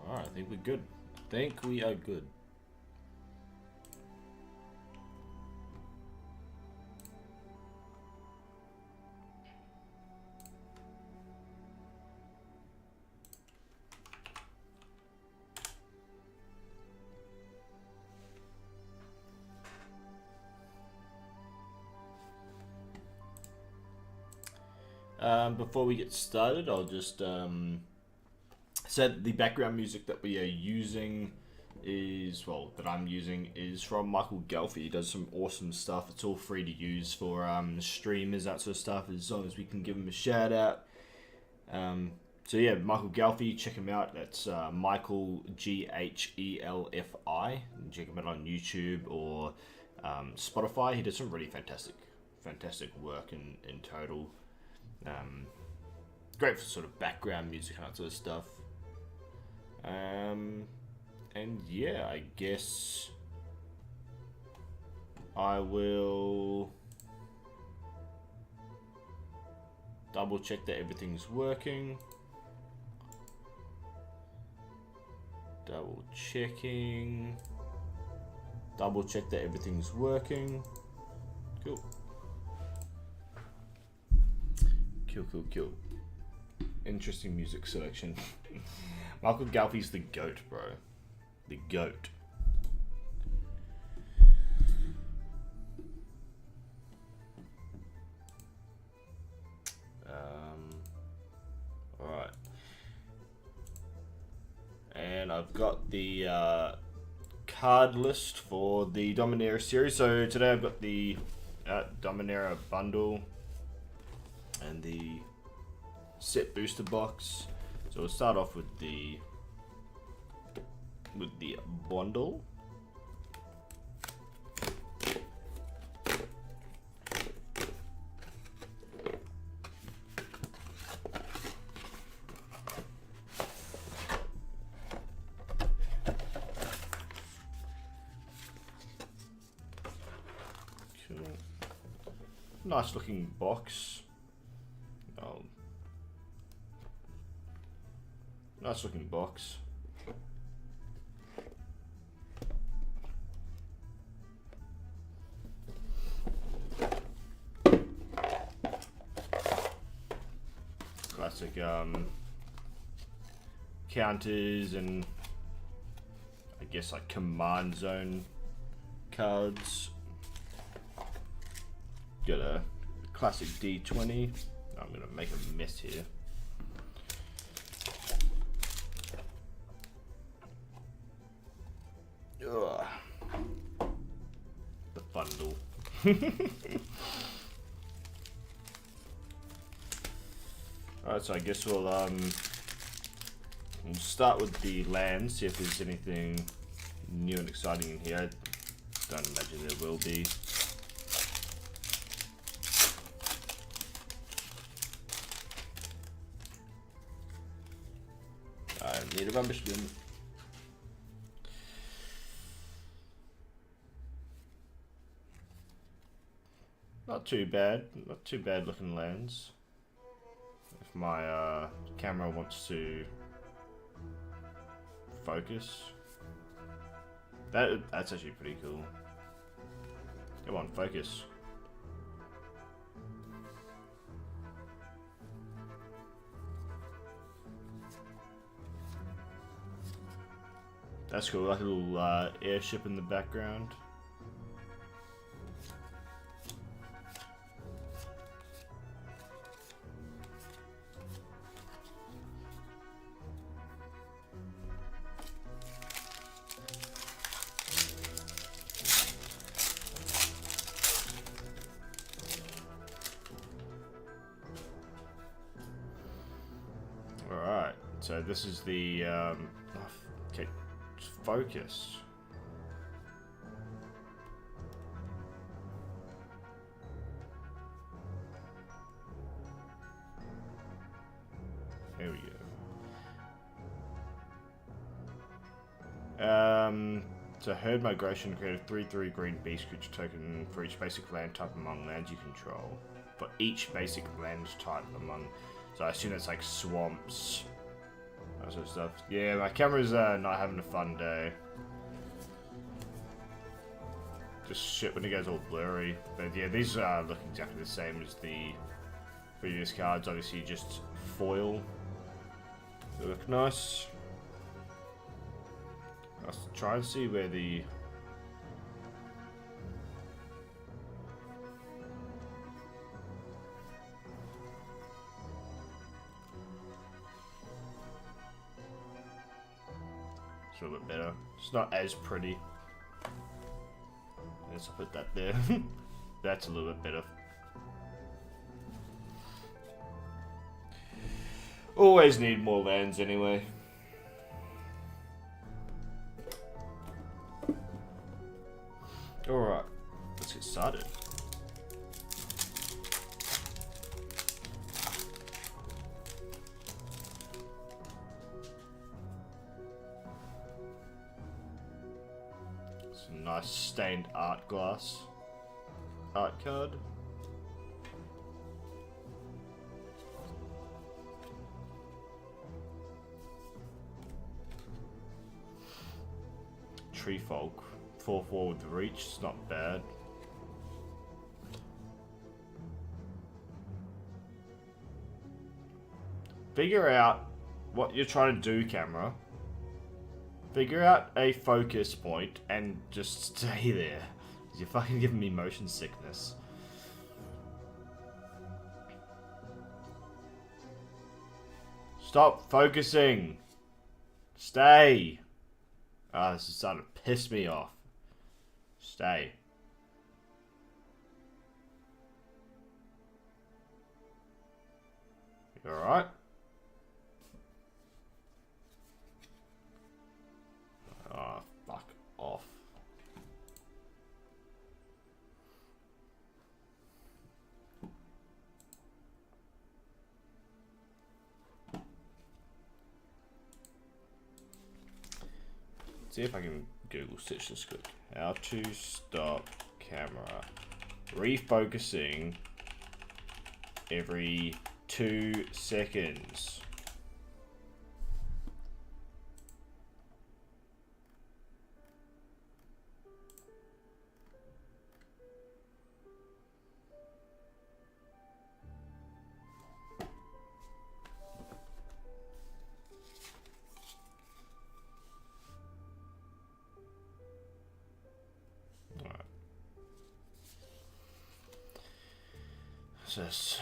Alright, I think we're good. I think we are good. Before we get started, I'll just say that the background music that we are using is, well, that I'm using is from Michael Gelfi. He does some awesome stuff. It's all free to use for streamers, that sort of stuff, as long as we can give him a shout out. So yeah, Michael Gelfi, check him out. That's Michael Ghelfi. Check him out on YouTube or Spotify. He does some really fantastic work in total. Great for sort of background music and that sort of stuff. And yeah, I guess I will double check that everything's working. Double check that everything's working. Cool. Cool. Interesting music selection. Michael Gelfi's the GOAT, bro. The GOAT. Alright. And I've got the card list for the Dominaria series. So today I've got the Dominaria bundle and the set booster box. So we'll start off with the bundle. Cool. Nice looking box. Nice looking box. Classic counters and I guess like command zone cards. Got a classic D20. I'm gonna make a mess here. Ugh. The bundle. Alright, so I guess we'll start with the lands, see if there's anything new and exciting in here. I don't imagine there will be. I need a rubbish bin. Not too bad looking lands. If my camera wants to focus. That's actually pretty cool. Come on, focus. That's cool, like a little airship in the background. Alright, so this is the, okay, focus. There we go. So herd migration created 3/3 green beast creature token for each basic land type among lands you control. For each basic land type among, so I assume that's like swamps, that sort of stuff. Yeah, my camera's not having a fun day. Just shit when it goes all blurry. But yeah, these look exactly the same as the previous cards. Obviously, just foil. They look nice. Let's try and see where the... It's a little bit better. It's not as pretty. Let's put that there. That's a little bit better. Always need more lands anyway. Alright, let's get started. Some nice stained art glass. Art card. Tree Folk. 4/4 with reach, it's not bad. Figure out what you're trying to do, camera. Figure out a focus point and just stay there. You're fucking giving me motion sickness. Stop focusing. Stay. Ah, this is starting to piss me off. Stay. You alright? Ah, fuck off. See if I can Google search this quick. How to stop camera refocusing every 2 seconds. This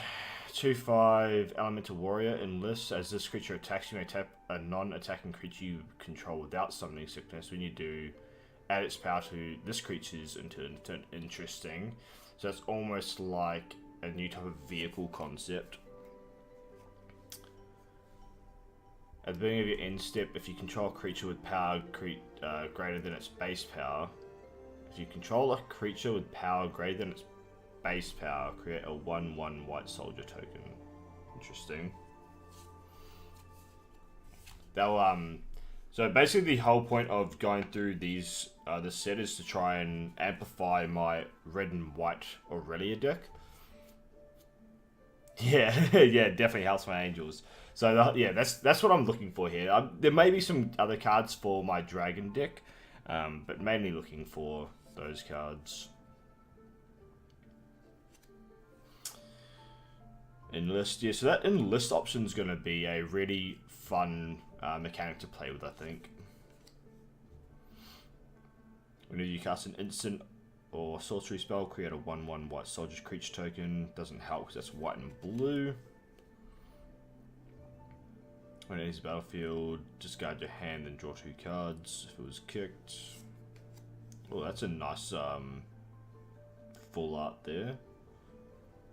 2/5 Elemental Warrior enlists. As this creature attacks, you may tap a non-attacking creature you control without summoning sickness. When you do, add its power to this creature's until interesting. So it's almost like a new type of vehicle concept. At the beginning of your end step, if you control a creature with power greater than its base power, if you control a creature with power greater than its base power, create a 1/1 white soldier token. Interesting. They'll so basically the whole point of going through these this set is to try and amplify my red and white Aurelia deck. Yeah, yeah, definitely helps my angels. So yeah, that's what I'm looking for here. There may be some other cards for my dragon deck, but mainly looking for those cards. Enlist, yeah, so that enlist option is going to be a really fun mechanic to play with, I think. Whenever you cast an instant or sorcery spell, create a 1/1 white soldier creature token. Doesn't help because that's white and blue. When it enters the battlefield, discard your hand and draw 2 cards if it was kicked. Oh, that's a nice full art there.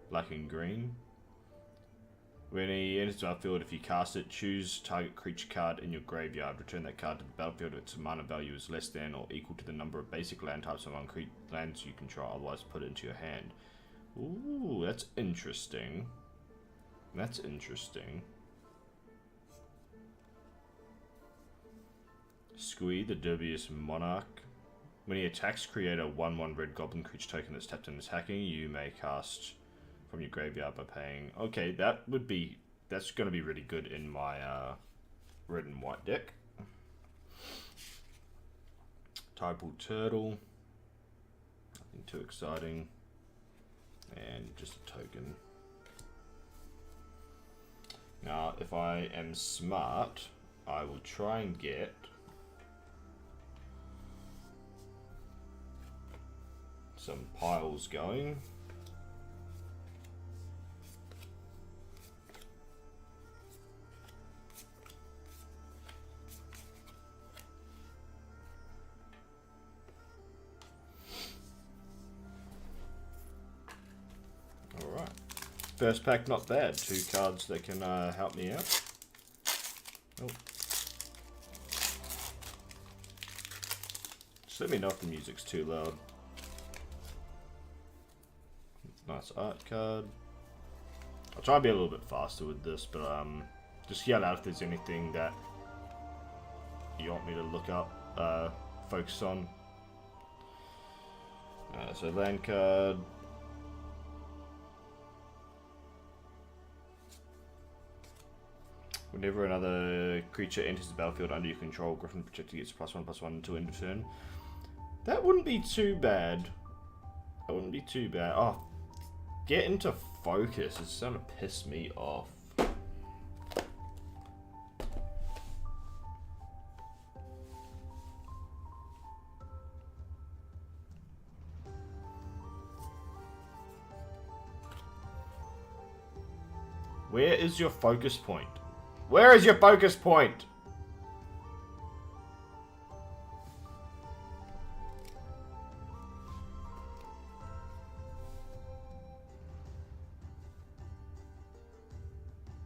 Black and green. When he enters the battlefield, if you cast it, choose target creature card in your graveyard. Return that card to the battlefield if its mana value is less than or equal to the number of basic land types among lands you control. Otherwise, put it into your hand. Ooh, that's interesting. That's interesting. Squee, the Dubious Monarch. When he attacks, create a 1/1 red goblin creature token that's tapped and attacking. You may cast from your graveyard by paying. Okay, that's going to be really good in my red and white deck. Typal Turtle. Nothing too exciting. And just a token. Now, if I am smart, I will try and get some piles going. Alright. First pack, not bad. 2 cards that can help me out. Oh. Just let me know if the music's too loud. Nice art card. I'll try to be a little bit faster with this, but just yell out if there's anything that you want me to look up, focus on. So land card. Whenever another creature enters the battlefield under your control, Griffin Protector gets +1/+1 until end of turn. That wouldn't be too bad. That wouldn't be too bad. Oh, get into focus. It's starting to piss me off. Where is your focus point? Where is your focus point?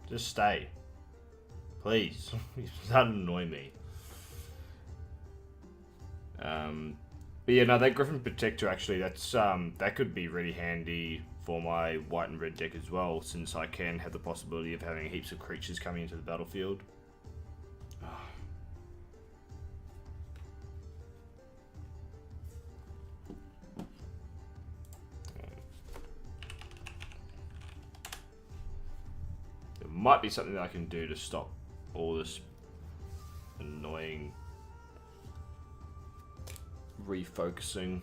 Just stay. Please. You're starting to annoy me. But yeah, no, that Griffin Protector actually, that's that could be really handy for my white and red deck as well, since I can have the possibility of having heaps of creatures coming into the battlefield. There might be something that I can do to stop all this annoying refocusing.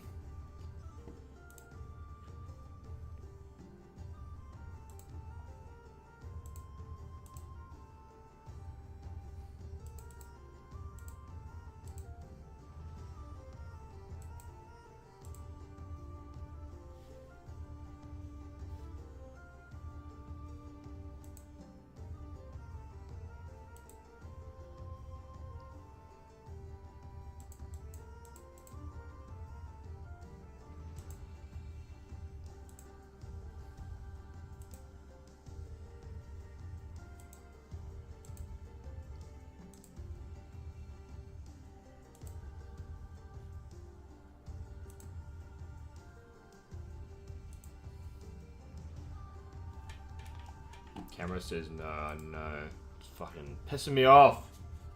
Camera says no, no. It's fucking pissing me off.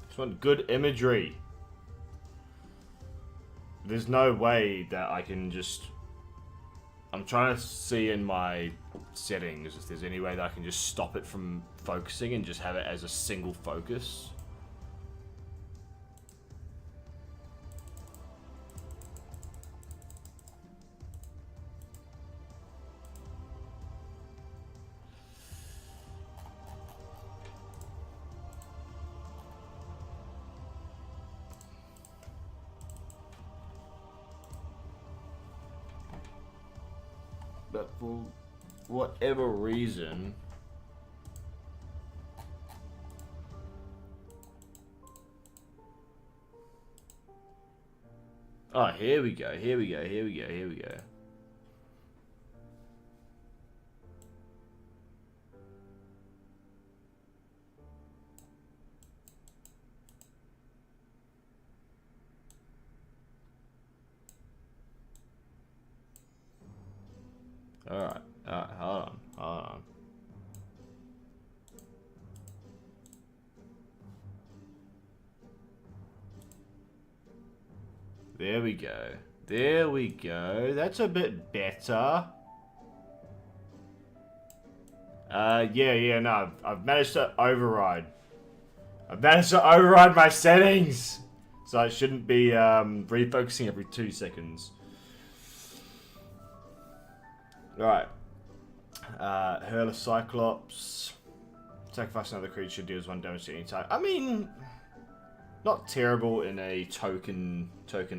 I just want good imagery. There's no way that I can just... I'm trying to see in my settings if there's any way that I can just stop it from focusing and just have it as a single focus. But for whatever reason, oh, here we go, here we go, here we go, here we go. Alright, hold on. There we go. There we go. That's a bit better. Yeah, no. I've managed to override. I've managed to override my settings! So I shouldn't be refocusing every 2 seconds. Alright. Hurler Cyclops. Sacrifice another creature, deals 1 damage to any type. I mean, not terrible in a token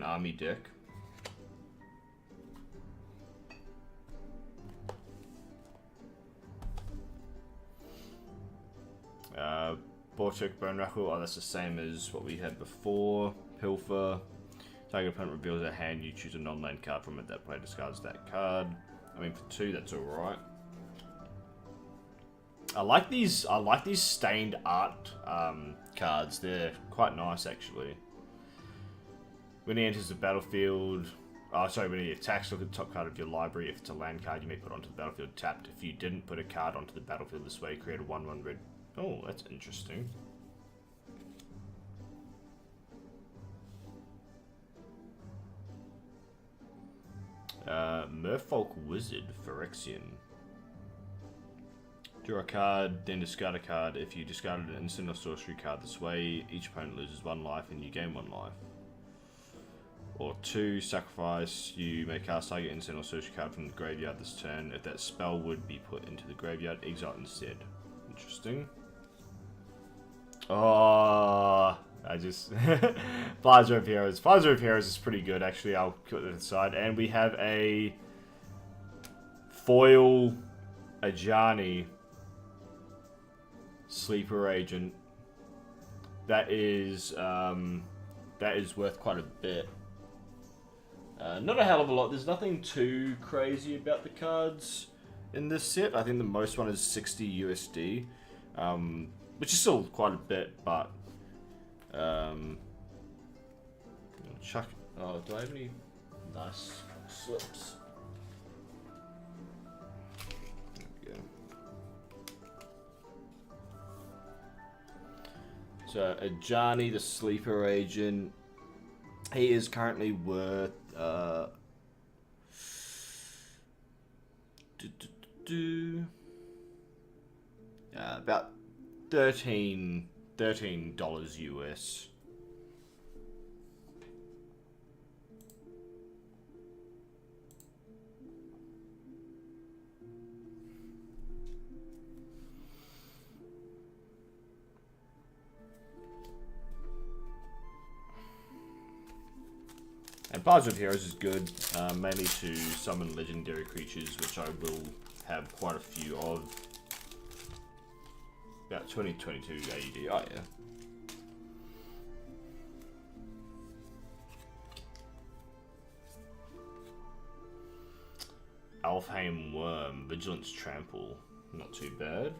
army deck. Borchek Bone Rackle, oh that's the same as what we had before. Pilfer. Target opponent reveals a hand, you choose a non-land card from it, that player discards that card. I mean for 2 that's alright. I like these stained art cards, they're quite nice actually. When he enters the battlefield, when he attacks, look at the top card of your library. If it's a land card, you may put it onto the battlefield tapped. If you didn't put a card onto the battlefield this way, create a 1/1 red. Oh, that's interesting. Merfolk Wizard, Phyrexian. Draw a card, then discard a card. If you discarded an instant or sorcery card this way, each opponent loses 1 life and you gain 1 life. Or 2, sacrifice, you may cast target instant or sorcery card from the graveyard this turn. If that spell would be put into the graveyard, exile instead. Interesting. Oh, I just... Plaza of Heroes. Plaza of Heroes is pretty good, actually. I'll put it aside. And we have a foil Ajani Sleeper Agent. That is worth quite a bit. Not a hell of a lot. There's nothing too crazy about the cards in this set. I think the most one is 60 USD. Which is still quite a bit, but chuck. Oh, do I have any nice slips? There we go. So Ajani, the sleeper agent, he is currently worth about $13 US. And Bards of Heroes is good, mainly to summon legendary creatures, which I will have quite a few of. About 2022 AUD. Oh yeah. Alfheim Worm, Vigilance Trample, not too bad.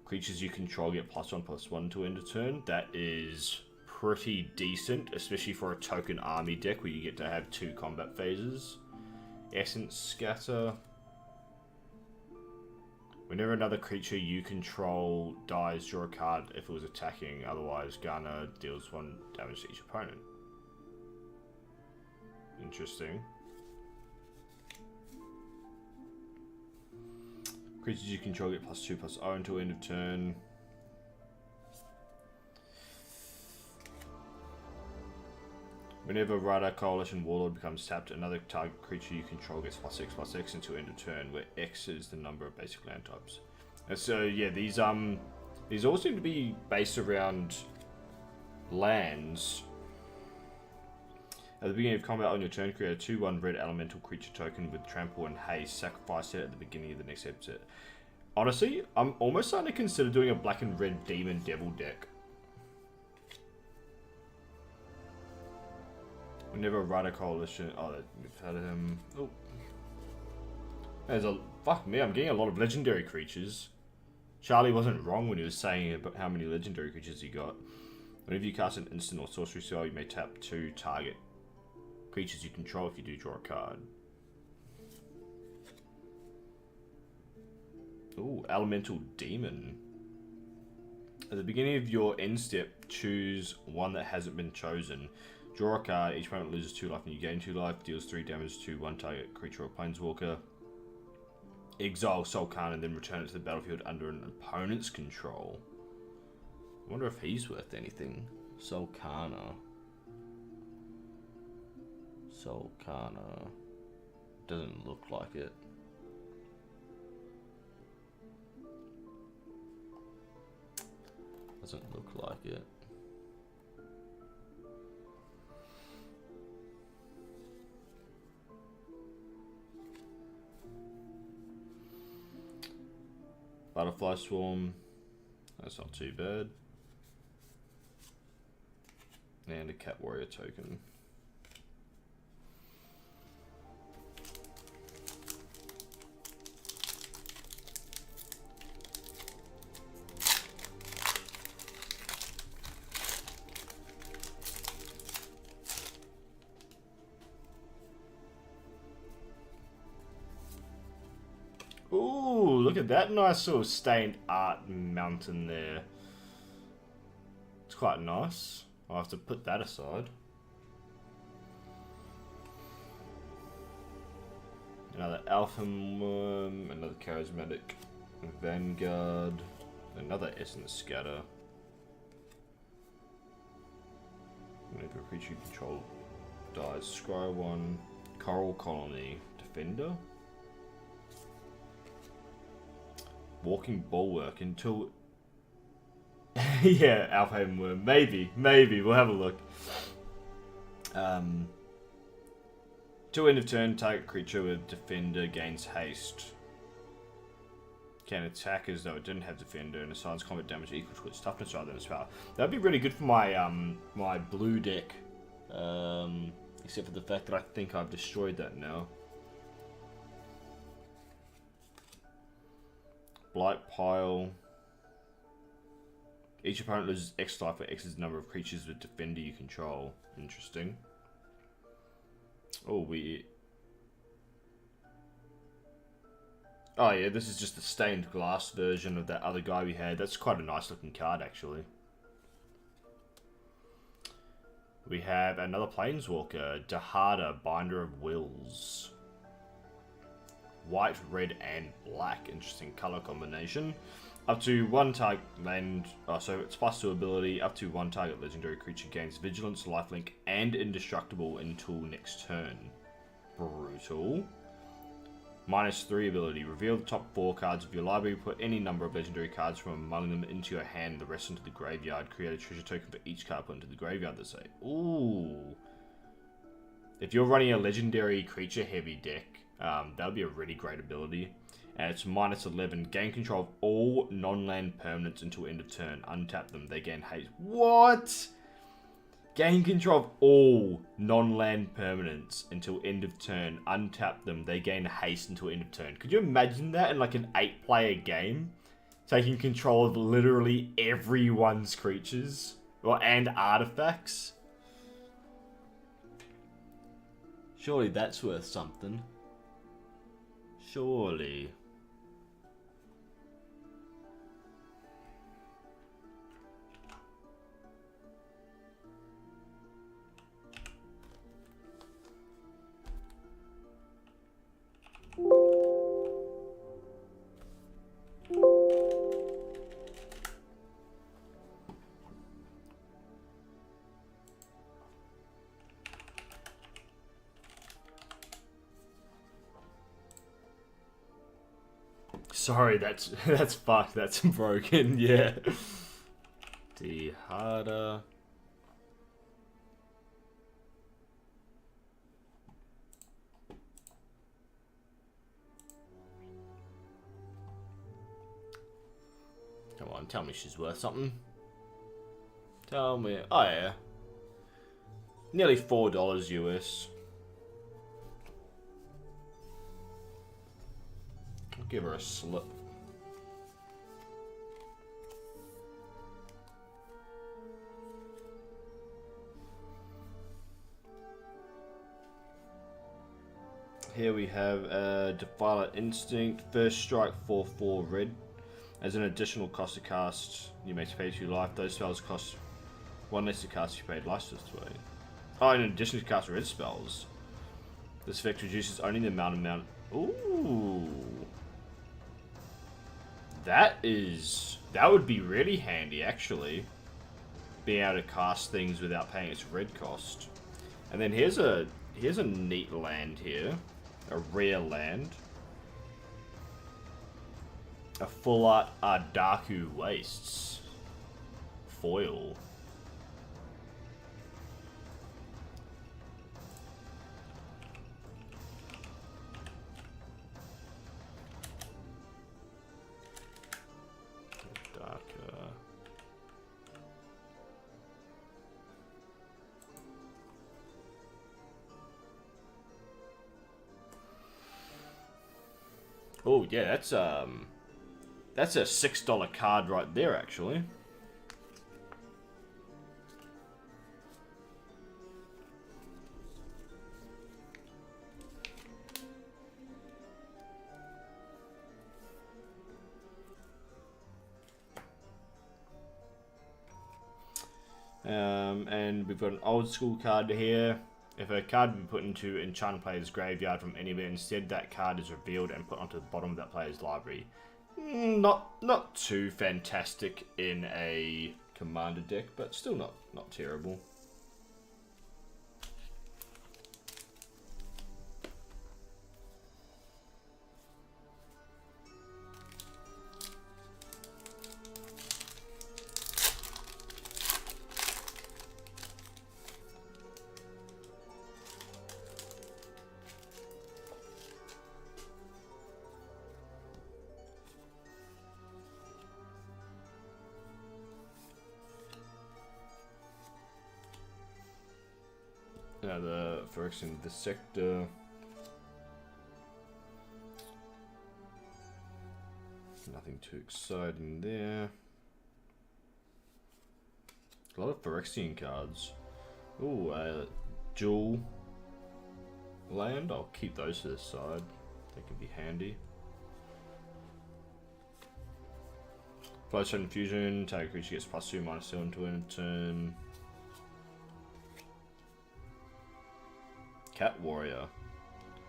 Creatures you control get +1/+1 to end a turn. That is pretty decent, especially for a token army deck where you get to have 2 combat phases. Essence Scatter. Whenever another creature you control dies, draw a card if it was attacking. Otherwise, Garner deals 1 damage to each opponent. Interesting. Creatures you control get +2/+0 until end of turn. Whenever Radar Coalition Warlord becomes tapped, another target creature you control gets +6/+X until end of turn, where X is the number of basic land types. And so yeah, these all seem to be based around lands. At the beginning of combat on your turn, create a 2/1 red elemental creature token with trample and haste. Sacrifice it at the beginning of the next episode. Honestly, I'm almost starting to consider doing a black and red demon devil deck. Whenever Rider Coalition. Oh, we've had him. Oh. There's a. Fuck me, I'm getting a lot of legendary creatures. Charlie wasn't wrong when he was saying about how many legendary creatures he got. Whenever you cast an instant or sorcery spell, you may tap 2 target creatures you control if you do draw a card. Ooh, Elemental Demon. At the beginning of your end step, choose one that hasn't been chosen. Draw a card. Each opponent loses 2 life and you gain 2 life. Deals 3 damage to one target creature or planeswalker. Exile Solkana and then return it to the battlefield under an opponent's control. I wonder if he's worth anything. Solkana. Doesn't look like it. Doesn't look like it. Butterfly Swarm. That's not too bad. And a Cat Warrior token. Ooh, look at that nice little stained art mountain there. It's quite nice. I'll have to put that aside. Another Alpha Worm, another Charismatic Vanguard, another Essence Scatter. Whenever a creature you control dies, scry 1, Coral Colony, Defender. Walking Bulwark until... yeah, Alpha Worm. Maybe. We'll have a look. Till end of turn, target creature with Defender gains haste. Can attack as though it didn't have Defender and assigns combat damage equal to its toughness rather than its power. That'd be really good for my my blue deck. Except for the fact that I think I've destroyed that now. Blight Pile. Each opponent loses X life for X's number of creatures with Defender you control. Interesting. Oh, oh yeah, this is just the stained glass version of that other guy we had. That's quite a nice looking card, actually. We have another Planeswalker, Dahada, Binder of Wills. White, red, and black. Interesting color combination. Up to one target land. Oh, so it's +2 ability. Up to one target legendary creature gains vigilance, lifelink, and indestructible until next turn. Brutal. -3 ability. Reveal the top 4 cards of your library. Put any number of legendary cards from among them into your hand. The rest into the graveyard. Create a treasure token for each card put into the graveyard. That say, ooh. If you're running a legendary creature heavy deck. That would be a really great ability. And it's -11. Gain control of all non-land permanents until end of turn. Untap them. They gain haste. What? Gain control of all non-land permanents until end of turn. Untap them. They gain haste until end of turn. Could you imagine that in like an 8-player game? Taking control of literally everyone's creatures. And artifacts. Surely that's worth something. Surely. Sorry, that's fucked. That's broken. Yeah. Dahada. Come on, tell me she's worth something. Tell me. Oh yeah. Nearly $4 US. I'll give her a slip. Here we have Defiler Instinct. First strike 4/4 red. As an additional cost to cast, you may pay 2 life. Those spells cost 1 less to cast if you paid life this way. Oh, in addition to cast red spells. This effect reduces only the amount. Ooh. That would be really handy, actually. Being able to cast things without paying its red cost. And then here's a neat land here. A rare land. A full art Ardaku Wastes. Foil. Oh yeah, that's a $6 card right there, actually. And we've got an old school card here. If a card be put into enchant player's graveyard from anywhere, instead that card is revealed and put onto the bottom of that player's library. Not too fantastic in a commander deck, but still not terrible. Now the Phyrexian Dissector. Nothing too exciting there. A lot of Phyrexian cards. Ooh, dual land. I'll keep those to the side. They can be handy. Flowstone Infusion. Target creature gets +2/-2 into a turn. Cat Warrior.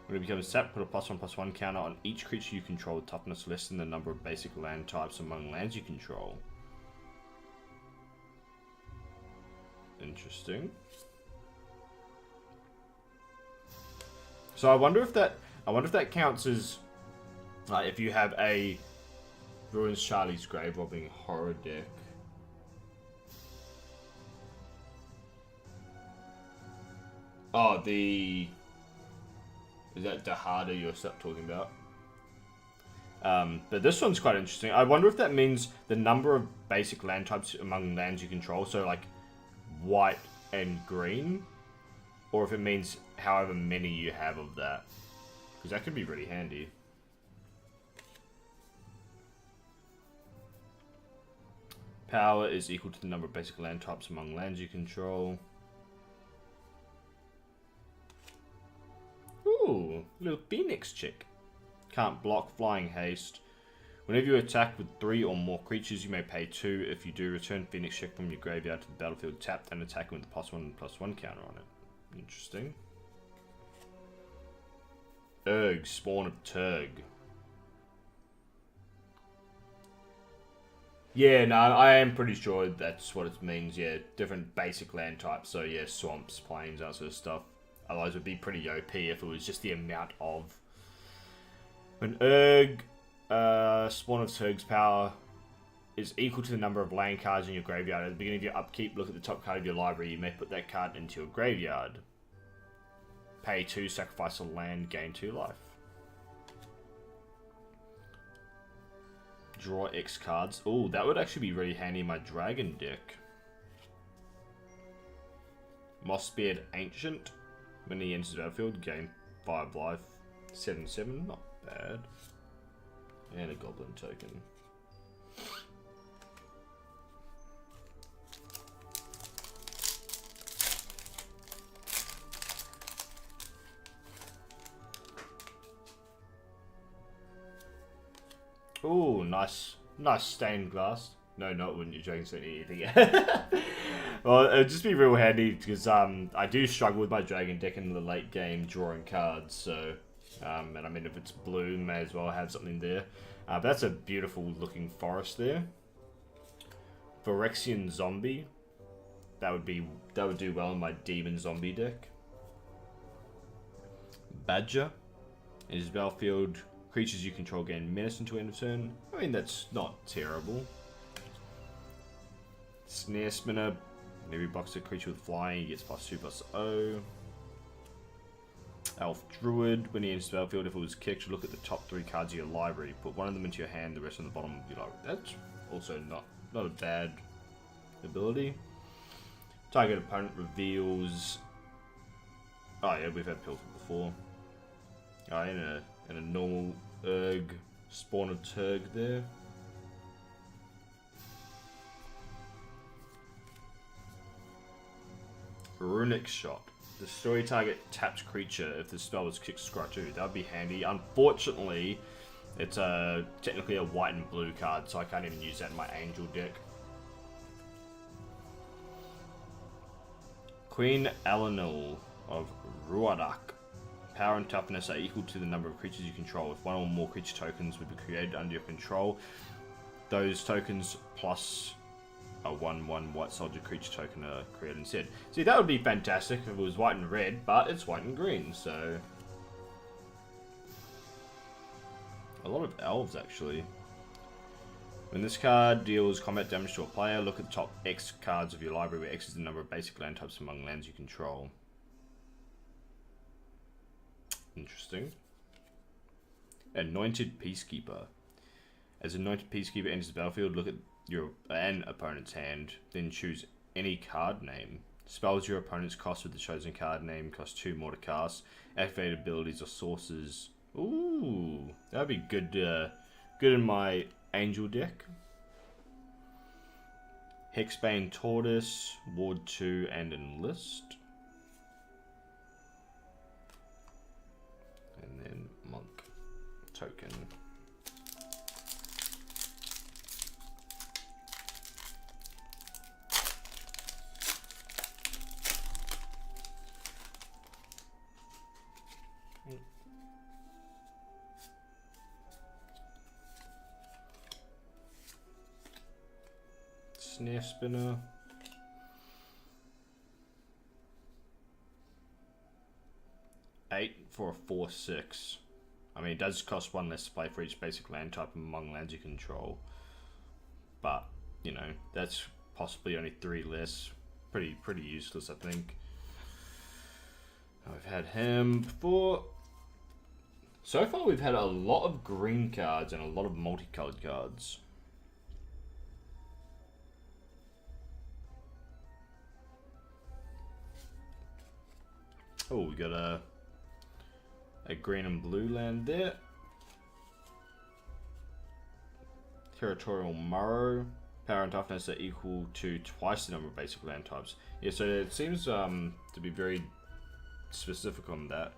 When it becomes tapped, put a +1/+1 counter on each creature you control with toughness less than the number of basic land types among lands you control. Interesting. So I wonder if that counts as if you have a Ruins Charlie's Grave Robbing horror deck. Oh, is that Dahada you're talking about? But this one's quite interesting. I wonder if that means the number of basic land types among lands you control, so like white and green, or if it means however many you have of that, because that could be really handy. Power is equal to the number of basic land types among lands you control. Ooh, little Phoenix chick. Can't block, flying haste. Whenever you attack with 3 or more creatures, you may pay 2. If you do, return Phoenix chick from your graveyard to the battlefield tapped and attack with a +1/+1 counter on it. Interesting. Urg, Spawn of Turg. Yeah, no, I am pretty sure that's what it means. Yeah, different basic land types. So yeah, swamps, plains, that sort of stuff. Otherwise, it would be pretty OP if it was just the amount of. When Urg, Spawn of Turg's power is equal to the number of land cards in your graveyard. At the beginning of your upkeep, look at the top card of your library. You may put that card into your graveyard. Pay 2, sacrifice a land, gain 2 life. Draw X cards. Oh, that would actually be really handy in my dragon deck. Mossbeard Ancient. When he enters the battlefield, gain 5 life. 7/7, not bad. And a goblin token. Oh, nice Nice stained glass. No, not when your dragons don't eat anything. Well, it'd just be real handy because I do struggle with my dragon deck in the late game drawing cards. So, and I mean if it's blue, may as well have something there. But that's a beautiful looking forest there. Phyrexian zombie. That would do well in my demon zombie deck. Badger. In his battlefield, creatures you control gain menace until end of turn. I mean, that's not terrible. Snare Spinner. Every boxer creature with flying, he gets +2/+0. Elf Druid. When he enters the battlefield, if it was kicked, look at the top 3 cards of your library. Put one of them into your hand, the rest on the bottom of your library. That's also not a bad ability. Target opponent reveals... Oh yeah, we've had Pilfer before. In a normal Erg, spawn a Turg there. Runic Shot. Destroy target tapped creature if the spell was kicked scry 2. That would be handy. Unfortunately, it's technically a white and blue card, so I can't even use that in my Angel deck. Queen Alanil of Ruadak. Power and toughness are equal to the number of creatures you control. If one or more creature tokens would be created under your control, those tokens plus a 1/1 white soldier creature token are created instead. See, that would be fantastic if it was white and red, but it's white and green, so... A lot of elves, actually. When this card deals combat damage to a player, look at the top X cards of your library, where X is the number of basic land types among lands you control. Interesting. Anointed Peacekeeper. As Anointed Peacekeeper enters the battlefield, look at your opponent's hand, then choose any card name. Spells your opponent's cost with the chosen card name cost 2 more to cast. Activated abilities or sources. Ooh, that'd be good. Good in my Angel deck. Hexbane Tortoise, Ward 2, and Enlist. And then Monk token. Snare Spinner. $8 for a 4/6. I mean, it does cost 1 less to play for each basic land type among lands you control. But, you know, that's possibly only 3 less. Pretty useless, I think. I've had him before. So far, we've had a lot of green cards and a lot of multicolored cards. Oh, we got a green and blue land there. Territorial Morrow. Power and toughness are equal to twice the number of basic land types. Yeah, so it seems to be very specific on that.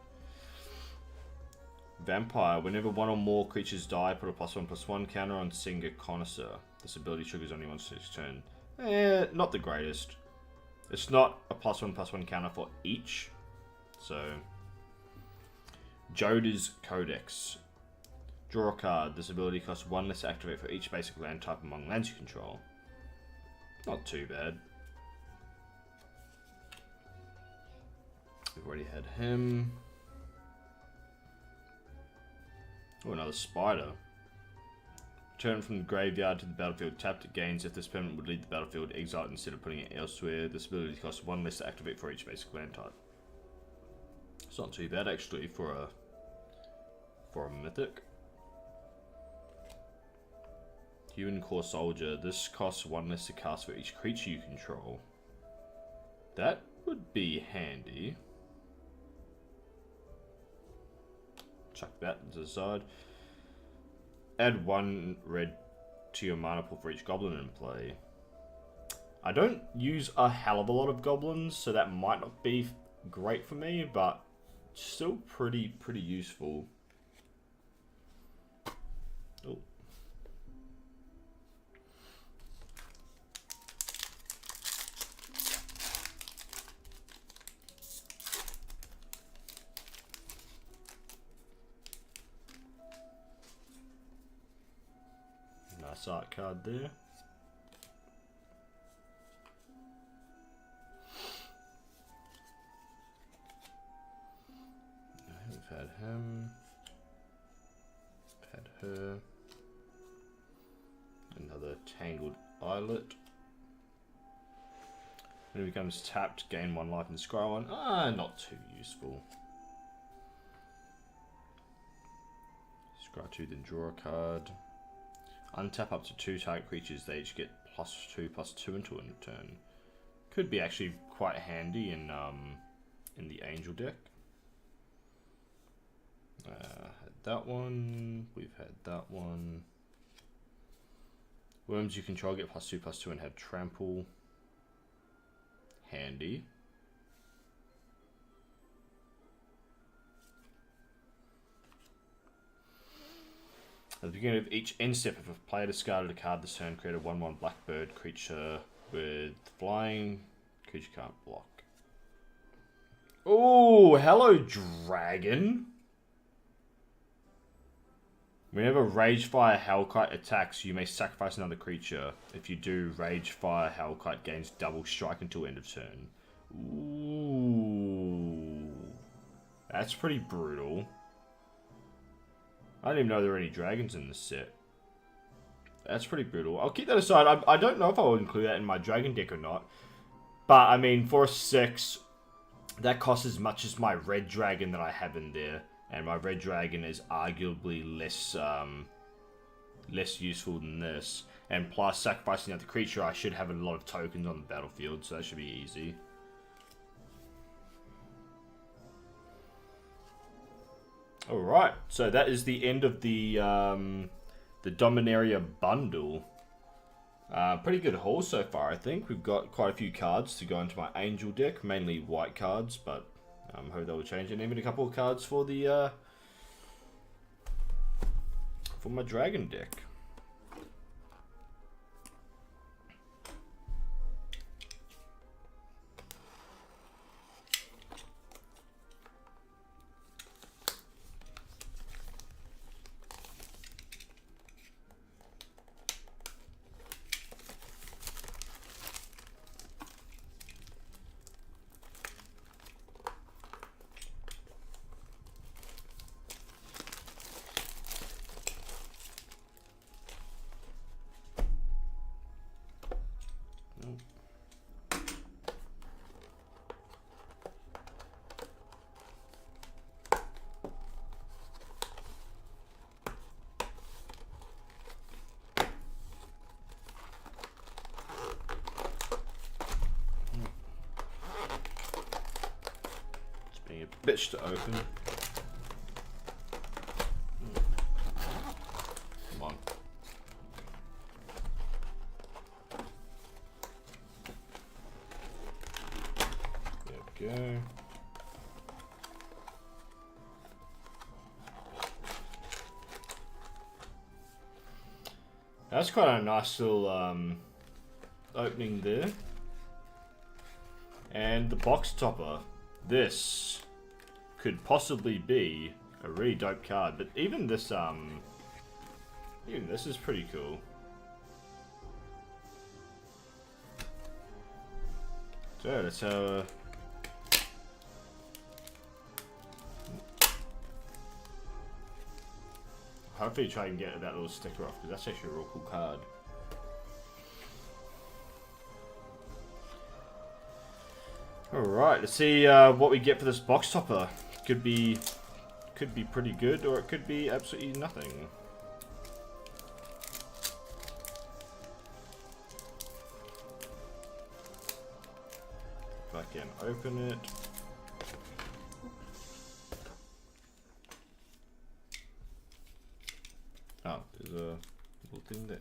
Vampire. Whenever one or more creatures die, put a +1/+1 counter on Singer Connoisseur. This ability triggers only once each turn. Not the greatest. It's not a +1/+1 counter for each. So, Joda's Codex. Draw a card. This ability costs 1 less to activate for each basic land type among lands you control. Not too bad. We've already had him. Oh, another spider. Return from the graveyard to the battlefield tapped. It gains if this permanent would leave the battlefield exiled instead of putting it elsewhere. This ability costs 1 less to activate for each basic land type. It's not too bad actually for a mythic. Human Core Soldier. This costs 1 less to cast for each creature you control. That would be handy. Chuck that to the side. Add 1 red to your mana pool for each goblin in play. I don't use a hell of a lot of goblins, so that might not be great for me, but still pretty useful. Oh. Nice art card there. We've had him. We've had her. Another Tangled Eyelet. When it becomes tapped, gain 1 life and scry 1. Ah, not too useful. Scry 2, then draw a card. Untap up to 2 target creatures. They each get +2/+2 until end of turn. Could be actually quite handy in the Angel deck. Had that one. We've had that one. Worms you control get +2/+2 and have trample. Handy. At the beginning of each end step, if a player discarded a card this turn, create a 1/1 blackbird creature with flying. Creature can't block. Oh, hello, dragon. Whenever Ragefire Hellkite attacks, you may sacrifice another creature. If you do, Ragefire Hellkite gains double strike until end of turn. Ooh. That's pretty brutal. I didn't even know there were any dragons in this set. That's pretty brutal. I'll keep that aside. I don't know if I'll include that in my dragon deck or not. But, I mean, for a 6, that costs as much as my red dragon that I have in there. And my red dragon is arguably less useful than this. And plus, sacrificing another creature, I should have a lot of tokens on the battlefield, so that should be easy. Alright, so that is the end of the Dominaria bundle. Pretty good haul so far, I think. We've got quite a few cards to go into my Angel deck, mainly white cards, but hope that will change. And even a couple of cards for the for my dragon deck. Bitch to open. Come on. There we go. That's quite a nice little opening there. And the box topper. This could possibly be a really dope card, but even this is pretty cool. So that's how hopefully try and get that little sticker off, because that's actually a real cool card. Alright, let's see what we get for this box topper. Could be pretty good, or it could be absolutely nothing. If I can open it. Oh, there's a little thing there.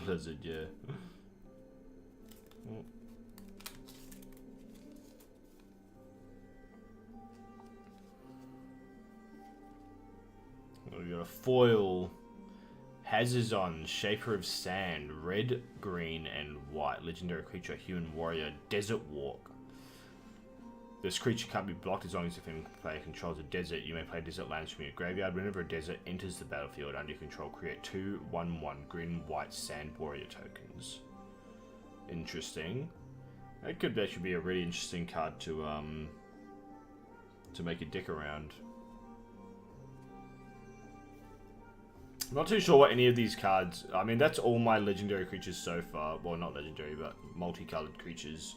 Lizard, yeah. Oh. We got a foil. Hazazon, Shaper of Sand, red, green, and white. Legendary creature, human warrior, desert walk. This creature can't be blocked as long as if any player controls a desert. You may play desert lands from your graveyard. Whenever a desert enters the battlefield under your control, create 2/1/1 green-white sand warrior tokens. Interesting. That could actually be a really interesting card to make a deck around. I'm not too sure what any of these cards... I mean, that's all my legendary creatures so far. Well, not legendary, but multicolored creatures.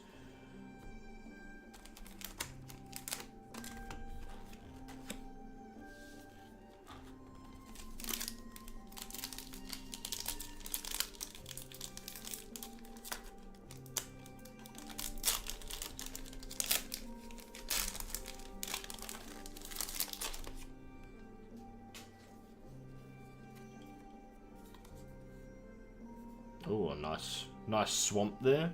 Oh, a nice swamp there.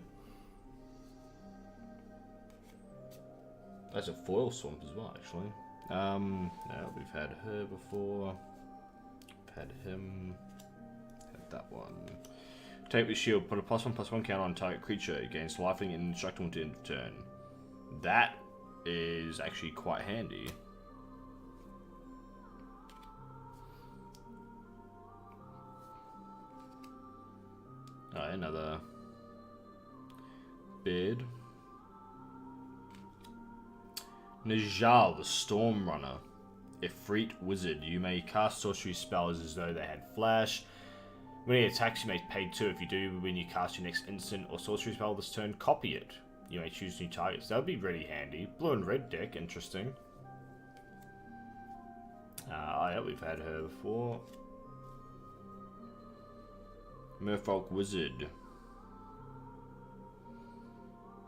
That's a foil swamp as well, actually. Now we've had her before. We've had him. Had that one. Take the shield. Put a +1/+1 counter on target creature against lifelink and indestructible until end of turn. That is actually quite handy. Alright, another bid. Najal, the Storm Runner. Efreet Wizard. You may cast sorcery spells as though they had flash. When he attacks, you may pay 2. If you do, when you cast your next instant or sorcery spell this turn, copy it. You may choose new targets. That would be really handy. Blue and red deck, interesting. Yeah, we've had her before. Merfolk Wizard.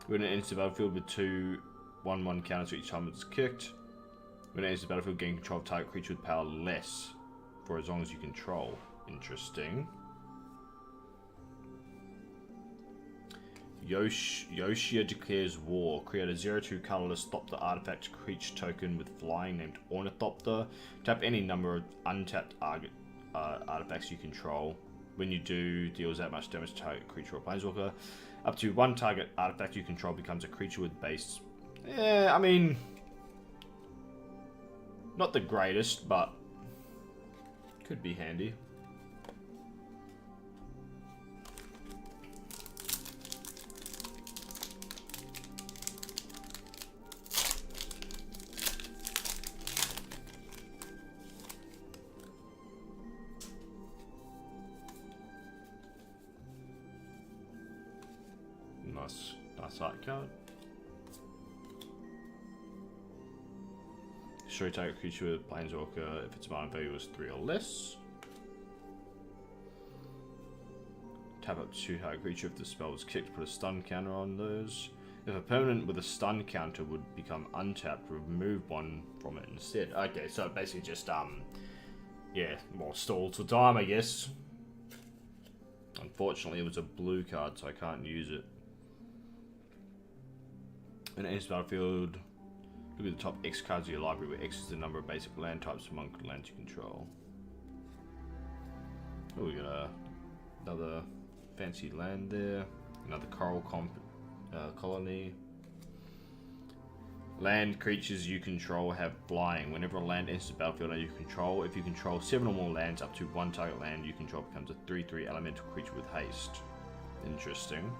When it enters the battlefield with 2/1/1 counters each time it's kicked. When it enters the battlefield, gain control of target creature with power less for as long as you control. Interesting. Yoshia declares war. Create a 0/2 colorless stop the artifact creature token with flying named Ornithopter. Tap any number of untapped artifacts you control. When you do, deals that much damage to target creature or planeswalker. Up to 1 target artifact you control becomes a creature with base. I mean, not the greatest, but could be handy. Nice art card. Destroy target creature with planeswalker if its mana value is 3 or less. Tap up to 2 target creature if the spell was kicked. Put a stun counter on those. If a permanent with a stun counter would become untapped, remove 1 from it instead. Okay, so basically just yeah, more stall to time, I guess. Unfortunately, it was a blue card, so I can't use it. In enters battlefield, look at the top X cards of your library, where X is the number of basic land types among lands you control. Oh, we got another fancy land there. Another coral colony. Land creatures you control have flying. Whenever a land enters the battlefield under your control, if you control 7 or more lands, up to 1 target land you control becomes a 3/3 elemental creature with haste. Interesting.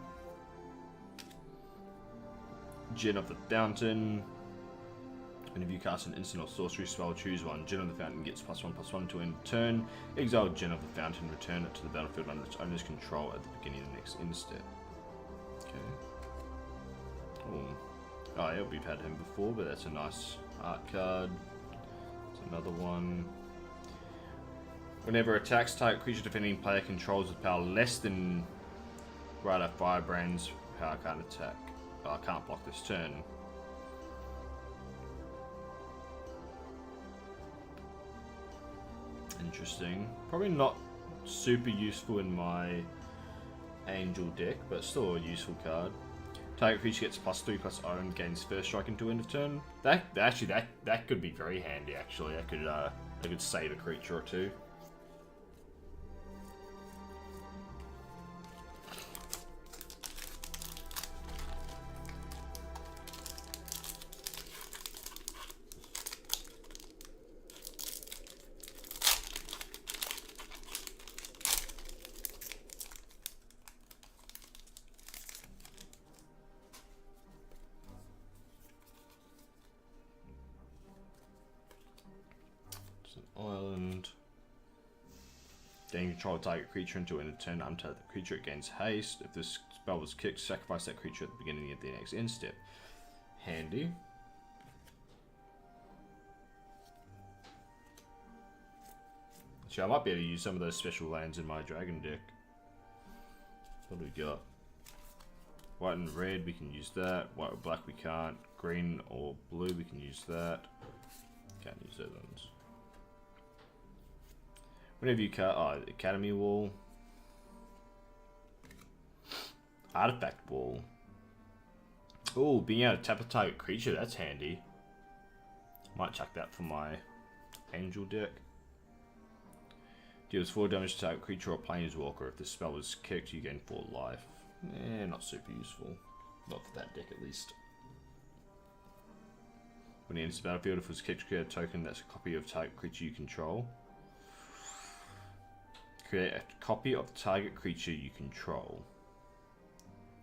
Gin of the Fountain. Whenever you cast an instant or sorcery spell, choose 1. Gin of the Fountain gets +1/+1 to end of turn. Exile Gin of the Fountain, return it to the battlefield under its owner's control at the beginning of the next instant. Okay. Oh yeah, we've had him before, but that's a nice art card. It's another one. Whenever attacks, target creature defending player controls with power less than Rider Firebrand's power can't attack. I can't block this turn. Interesting. Probably not super useful in my Angel deck, but still a useful card. Target creature gets +3/+0 and gains first strike until end of turn. That could be very handy. Actually, I could save a creature or 2. Then control a target creature until end of turn. Untap the creature, it gains haste. If this spell was kicked, sacrifice that creature at the beginning of the next end step. Handy. So I might be able to use some of those special lands in my dragon deck. What do we got? White and red, we can use that. White or black, we can't. Green or blue, we can use that. Can't use those ones. Whenever you cut, Academy Wall. Artifact Wall. Oh, being able to tap a target creature, that's handy. Might chuck that for my Angel deck. Deals 4 damage to target creature or planeswalker. If the spell is kicked, you gain 4 life. Not super useful. Not for that deck, at least. When it enters the battlefield, if it was kicked, create a token that's a copy of target creature you control. Create a copy of the target creature you control.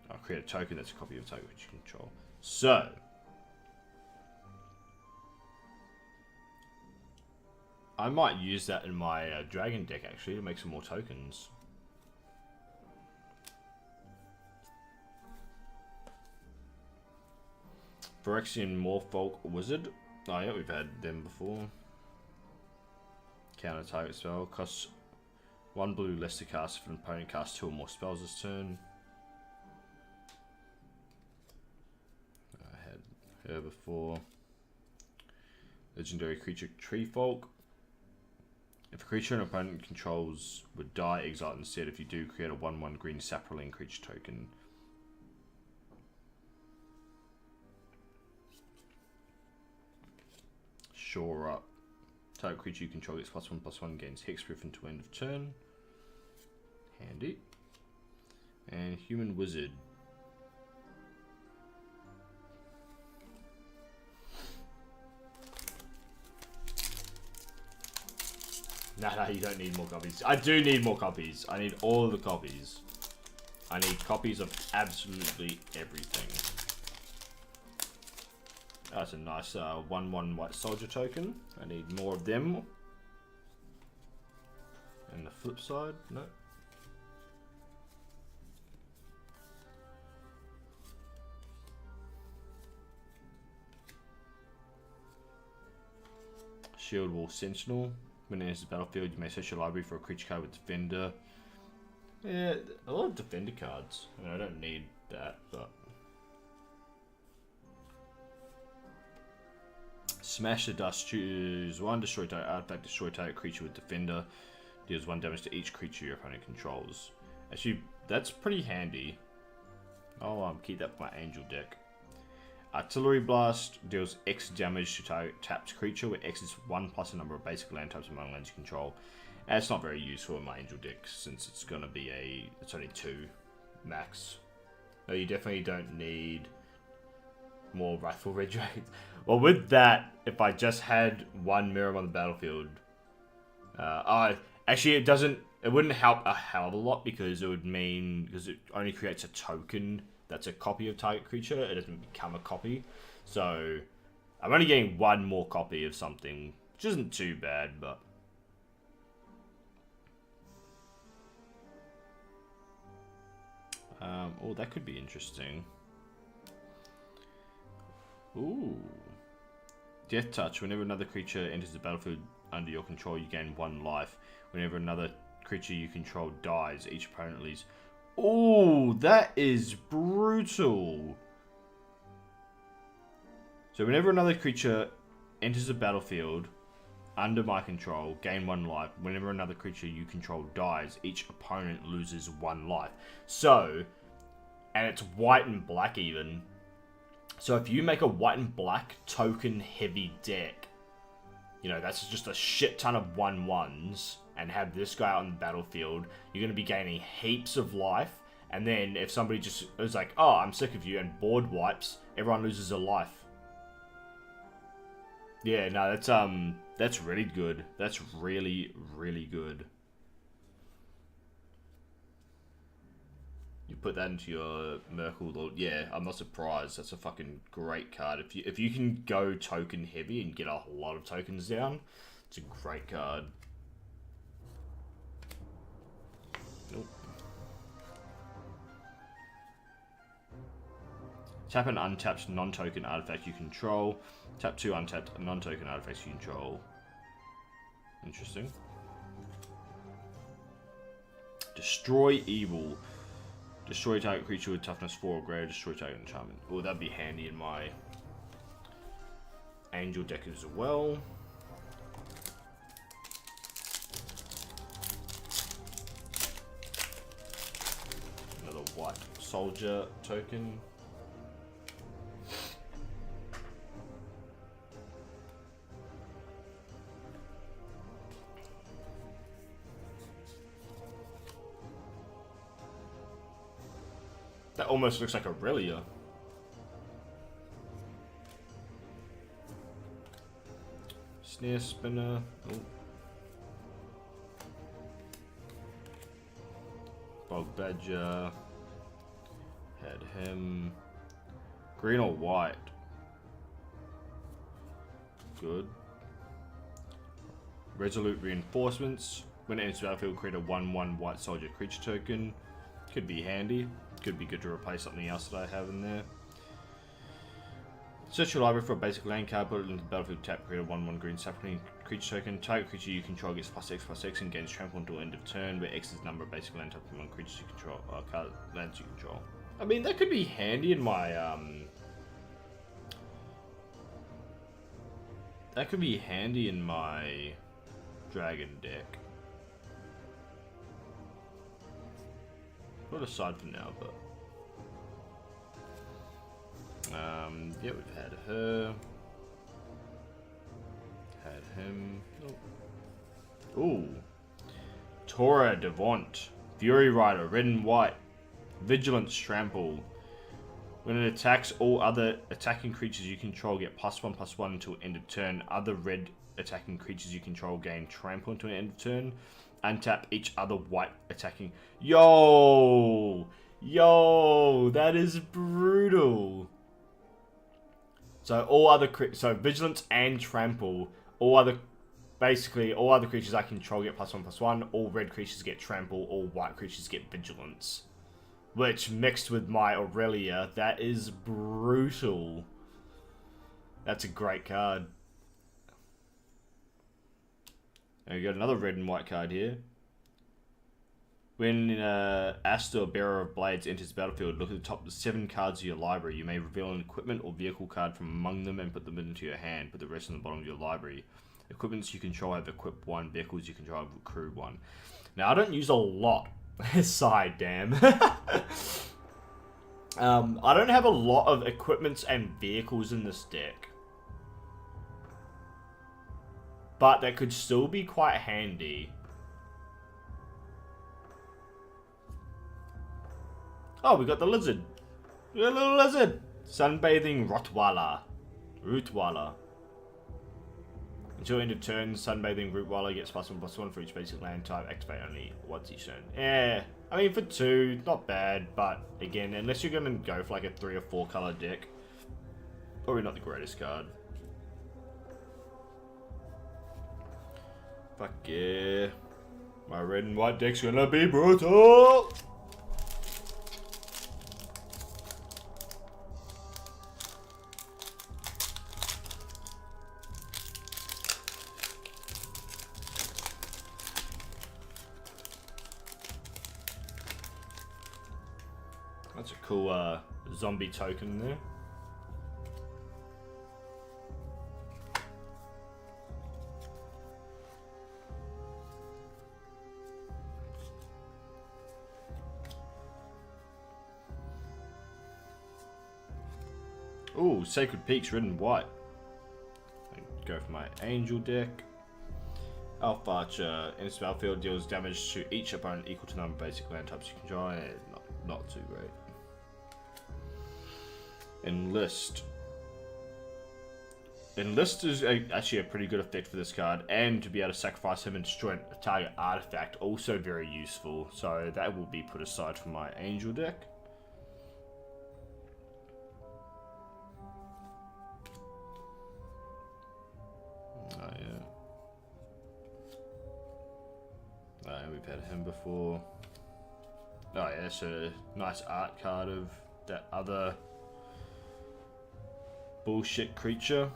I'll create a token that's a copy of target creature you control. So, I might use that in my dragon deck actually to make some more tokens. Phyrexian Morfolk Wizard. Oh yeah, we've had them before. Counter target spell. Costs 1 blue less to cast if an opponent casts 2 or more spells this turn. I had her before. Legendary creature Treefolk. If a creature an opponent controls would die, exile it instead. If you do, create a 1/1 green Saproling creature token. Shore Up. Target creature you control gets +1/+1, gains Hexproof until end of turn. Handy. And Human Wizard. Nah, you don't need more copies. I do need more copies. I need all of the copies. I need copies of absolutely everything. That's a nice 1/1 white soldier token. I need more of them. And the flip side, no. Shield Wall Sentinel. When it enters the battlefield, you may search your library for a creature card with Defender. Yeah, a lot of Defender cards. I mean, I don't need that, but... Smash the Dust, choose 1, destroy target artifact, destroy target creature with Defender. Deals 1 damage to each creature your opponent controls. Actually, that's pretty handy. I'll keep that for my Angel deck. Artillery Blast deals X damage to target tapped creature, where X is 1 plus a number of basic land types among lands you control. And it's not very useful in my Angel deck, since it's going to be it's only 2 max. No, you definitely don't need more Rifle Red Dragons. Well, with that, if I just had 1 Mirror on the battlefield, actually it wouldn't help a hell of a lot, because it would mean, because it only creates a token that's a copy of target creature, it doesn't become a copy. So I'm only getting 1 more copy of something, which isn't too bad, but oh, that could be interesting. Ooh. Death Touch. Whenever another creature enters the battlefield under your control, you gain 1 life. Whenever another creature you control dies, each opponent leaves. Oh, that is brutal. So whenever another creature enters the battlefield under my control, gain 1 life. Whenever another creature you control dies, each opponent loses 1 life. So, and it's white and black even. So if you make a white and black token heavy deck, you know, that's just a shit ton of 1/1s, and have this guy out on the battlefield, you're going to be gaining heaps of life. And then if somebody just is like, oh, I'm sick of you, and board wipes, everyone loses a life. Yeah, no, that's really good. That's really, really good. You put that into your Merkle Lord. Yeah, I'm not surprised. That's a fucking great card. If you can go token heavy and get a lot of tokens down, it's a great card. Tap an untapped non-token artifact you control. Tap 2 untapped non-token artifacts you control. Interesting. Destroy evil. Destroy target creature with toughness 4 or greater. Destroy target enchantment. Oh, that'd be handy in my angel deck as well. Another white soldier token. That almost looks like Aurelia. Snare Spinner. Oh. Bog Badger. Had him. Green or white? Good. Resolute Reinforcements. When it enters the battlefield, create a 1/1 white soldier creature token. Could be handy. Could be good to replace something else that I have in there. Search your library for a basic land card, put it into the battlefield, tap, create a 1/1 green sapling creature token. Target creature you control gets +X/+X and gains trample until end of turn, where X is the number of basic land type among creatures you control, lands you control. I mean, that could be handy in my, that could be handy in my dragon deck. Put aside for now, but yeah, we've had her, had him. Oh. Ooh, Tora Devont, Fury Rider, red and white, Vigilance Trample. When it attacks, all other attacking creatures you control get +1/+1 until end of turn. Other red attacking creatures you control gain trample until end of turn. Untap each other white attacking. Yo, that is brutal. So all other vigilance and trample. Basically all other creatures I control get +1/+1. All red creatures get trample. All white creatures get vigilance. Which mixed with my Aurelia, that is brutal. That's a great card. And we got another red and white card here. When Astor, Bearer of Blades, enters the battlefield, look at the top 7 cards of your library. You may reveal an equipment or vehicle card from among them and put them into your hand. Put the rest on the bottom of your library. Equipments you control have equip 1. Vehicles you control have crew 1. Now, I don't use a lot. Side, damn. I don't have a lot of equipments and vehicles in this deck. But that could still be quite handy. Oh, we got the lizard. We got a little lizard. Sunbathing Rootweiler. Until end of turn, Sunbathing Rootweiler gets +1/+1 for each basic land type. Activate only once each turn. Yeah, I mean for 2, not bad. But again, unless you're going to go for like a 3 or 4 color deck, probably not the greatest card. Fuck yeah. My red and white deck's gonna be brutal! That's a cool zombie token there. Ooh, Sacred Peaks, red and white. Go for my angel deck. Alpha Archer, in this battlefield deals damage to each opponent equal to the number of basic land types you control. Not too great. Enlist. Enlist is actually a pretty good effect for this card, and to be able to sacrifice him and destroy a target artifact, also very useful. So that will be put aside for my angel deck. Oh yeah. We've had him before. Oh yeah, it's a nice art card of that other bullshit creature.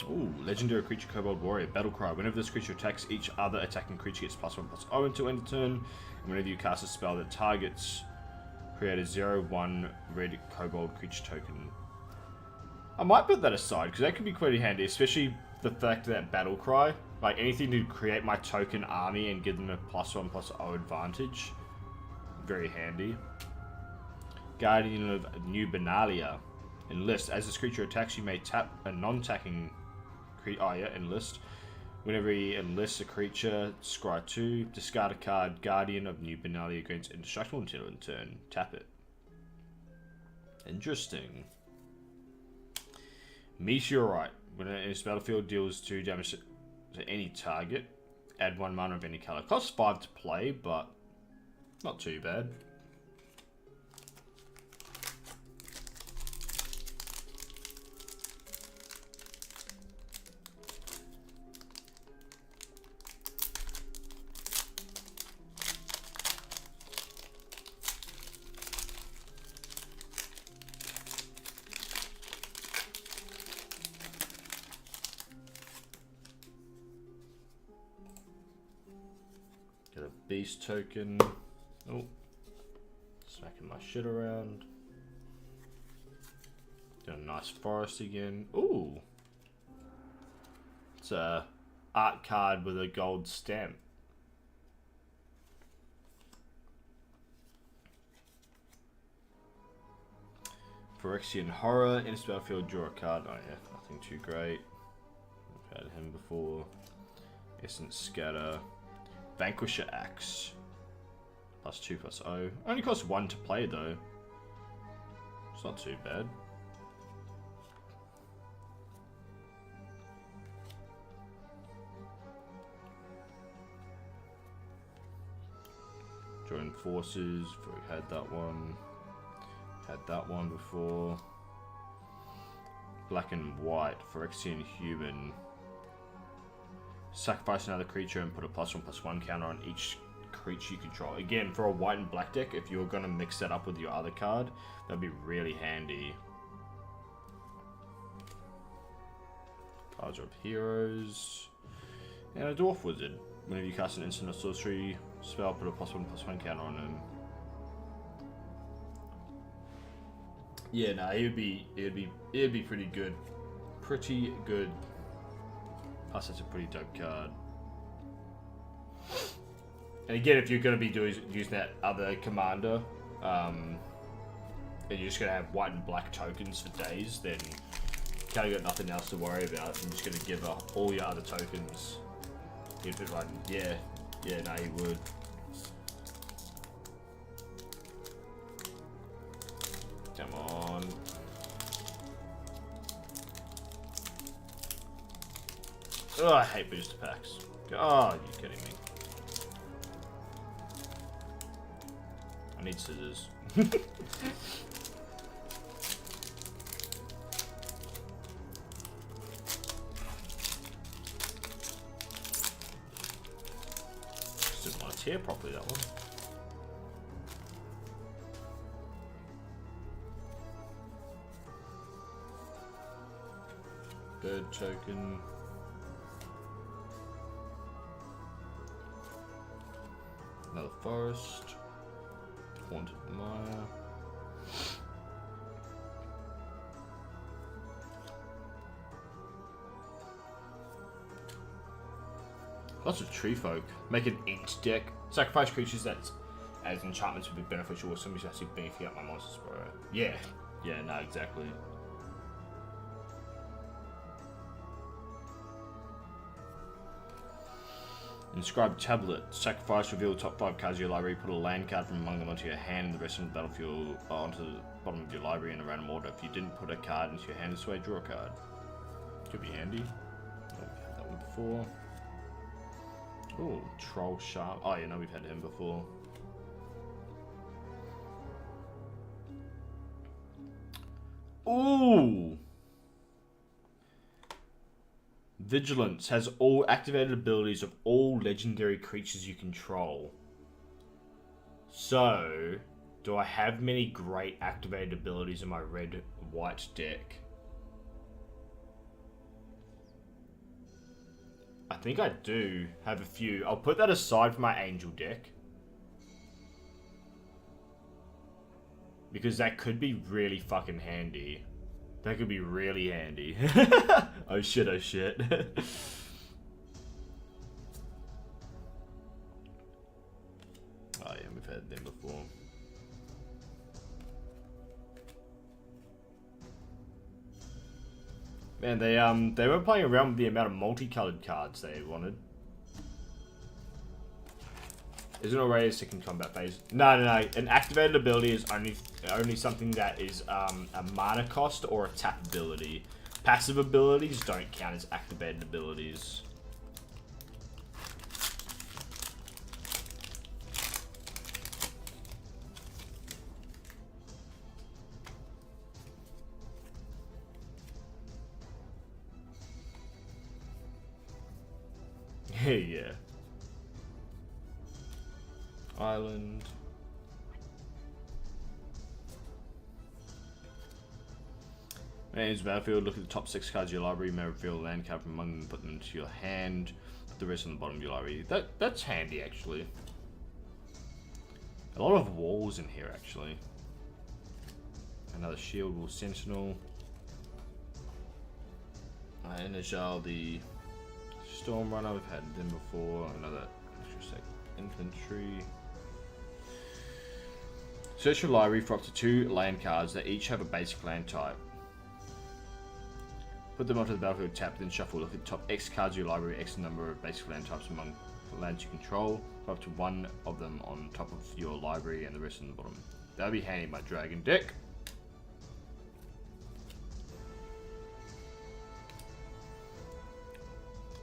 Ooh, legendary creature, Kobold Warrior, Battle Cry. Whenever this creature attacks, each other attacking creature gets +1/+0 until end of turn. And whenever you cast a spell that targets, create a 0/1 red Kobold creature token. I might put that aside, because that could be quite handy, especially the fact that Battle Cry, like anything to create my token army and give them a +1/+0 advantage. Very handy. Guardian of New Dominaria. Enlist. As this creature attacks, you may tap a non-attacking creature. Oh yeah, enlist. Whenever he enlists a creature, scry 2, discard a card. Guardian of New Dominaria gains indestructible until in turn. Tap it. Interesting. Meteorite. When this battlefield deals 2 damage to any target, add 1 mana of any color. Costs 5 to play, but not too bad. Get a beast token. Oh, smacking my shit around. Got a nice forest again. Ooh, it's a art card with a gold stamp. Phyrexian Horror. In this battlefield, draw a card. Oh yeah, nothing too great. We've had him before. Essence Scatter. Vanquisher Axe. +2/+0. Only costs 1 to play though. It's not too bad. Join Forces. We had that one. Had that one before. Black and White. Phyrexian Human. Sacrifice another creature and put a +1/+1 counter on each creature you control. Again, for a white and black deck, if you're going to mix that up with your other card, that'd be really handy. Cards of Heroes. And a Dwarf Wizard. Whenever you cast an instant or sorcery spell, put a +1/+1 counter on him. Yeah, no, it'd be pretty good. Pretty good. Plus, that's a pretty dope card. And again, if you're going to be using that other commander, and you're just going to have white and black tokens for days, then you kind of got nothing else to worry about. You're just going to give up all your other tokens. You'd be like, yeah, no, you would. Come on. Oh, I hate booster packs. Oh, are you kidding me? I need scissors. Didn't want to tear properly, that one. Bird token. Another forest. Haunted Mire. Lots of tree folk. Make an int deck. Sacrifice creatures that as enchantments would be beneficial, or somebody's actually beefing up my monsters, bro. Yeah, no, exactly. Inscribed Tablet. Sacrifice, reveal top 5 cards of your library, put a land card from among them onto your hand, and the rest of the battlefield onto the bottom of your library in a random order. If you didn't put a card into your hand this way, draw a card. Could be handy. Oh, we've had that one before. Oh, Troll Sharp. Oh, yeah, no, we've had him before. Ooh! Vigilance has all activated abilities of all legendary creatures you control. So, Do I have many great activated abilities in my red-white deck? I think I do have a few. I'll put that aside for my angel deck. Because that could be really fucking handy. That could be really handy. Oh shit, oh shit. Oh yeah, we've had them before. Man, they were playing around with the amount of multicolored cards they wanted. Is it already a second combat phase? No. An activated ability is only something that is a mana cost or a tap ability. Passive abilities don't count as activated abilities. Yeah. Island. Manage battlefield, look at the top 6 cards of your library, you may reveal a land card from among them, put them into your hand, put the rest on the bottom of your library. That's handy, actually. A lot of walls in here, actually. Another shield wall sentinel. Energial, the storm runner, we've had them before. Another infantry. Search your library for up to 2 land cards that each have a basic land type. Put them onto the battlefield, tap, then shuffle. Look at the top X cards of your library, X number of basic land types among the lands you control. Put up to 1 of them on top of your library and the rest on the bottom. That'll be handy in my dragon deck.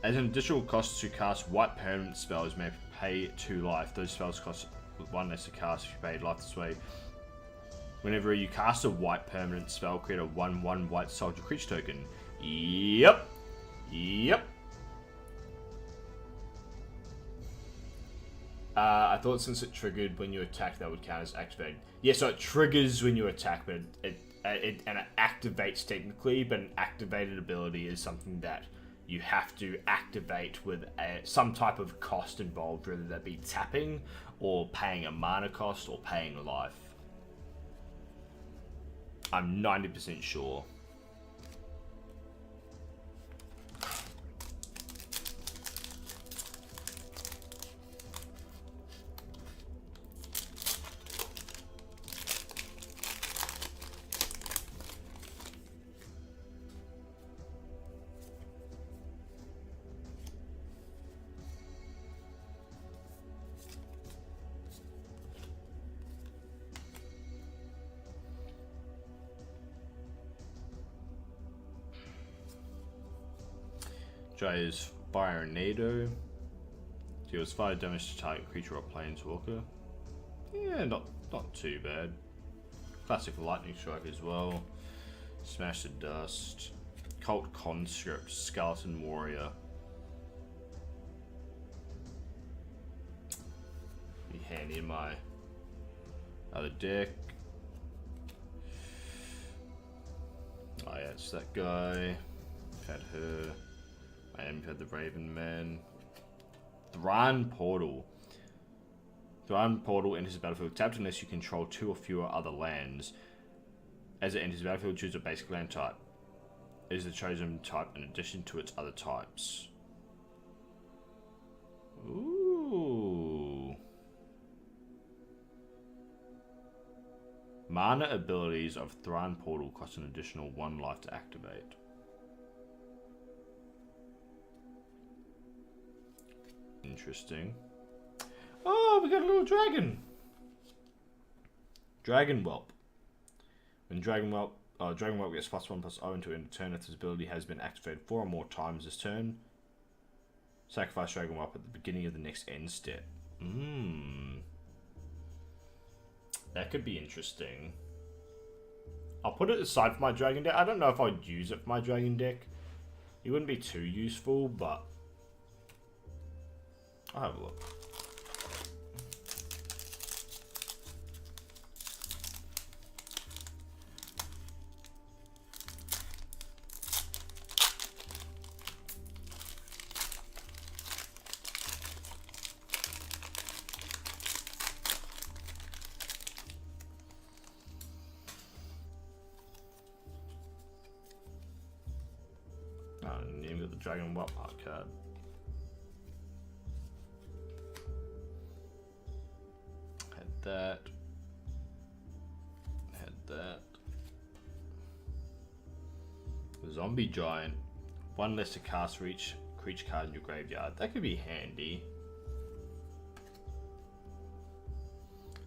As an additional cost to cast white permanent spells, you may pay 2 life. Those spells cost 1 less to cast if you paid life this way. Whenever you cast a white permanent spell, create a 1/1 white soldier creature token. Yep. I thought since it triggered when you attack, that would count as activated. Yeah, so it triggers when you attack, but it activates technically. But an activated ability is something that you have to activate with some type of cost involved, whether that be tapping or paying a mana cost or paying life. I'm 90% sure. Is Firenado. Deals 5 damage to target creature or planeswalker. Yeah, not too bad. Classic lightning strike as well. Smash the dust. Cult conscript, skeleton warrior. Be handy in my other deck. Oh yeah, it's that guy. Had her. And we've had the Raven Man. Thran Portal. Thran Portal enters the battlefield tapped unless you control 2 or fewer other lands. As it enters the battlefield, choose a basic land type. It is the chosen type in addition to its other types. Ooh. Mana abilities of Thran Portal cost an additional 1 life to activate. Interesting. Oh, we got a little dragon. Dragon Whelp. When Dragon Whelp gets +1/+0 until end of turn, if this ability has been activated 4 or more times this turn, sacrifice Dragon Whelp at the beginning of the next end step. That could be interesting. I'll put it aside for my dragon deck. I don't know if I'd use it for my dragon deck. It wouldn't be too useful, but I'll have a look. the Dragon Wild art card. Had that. Had that. The Zombie Giant. 1 less to cast for each creature card in your graveyard. That could be handy.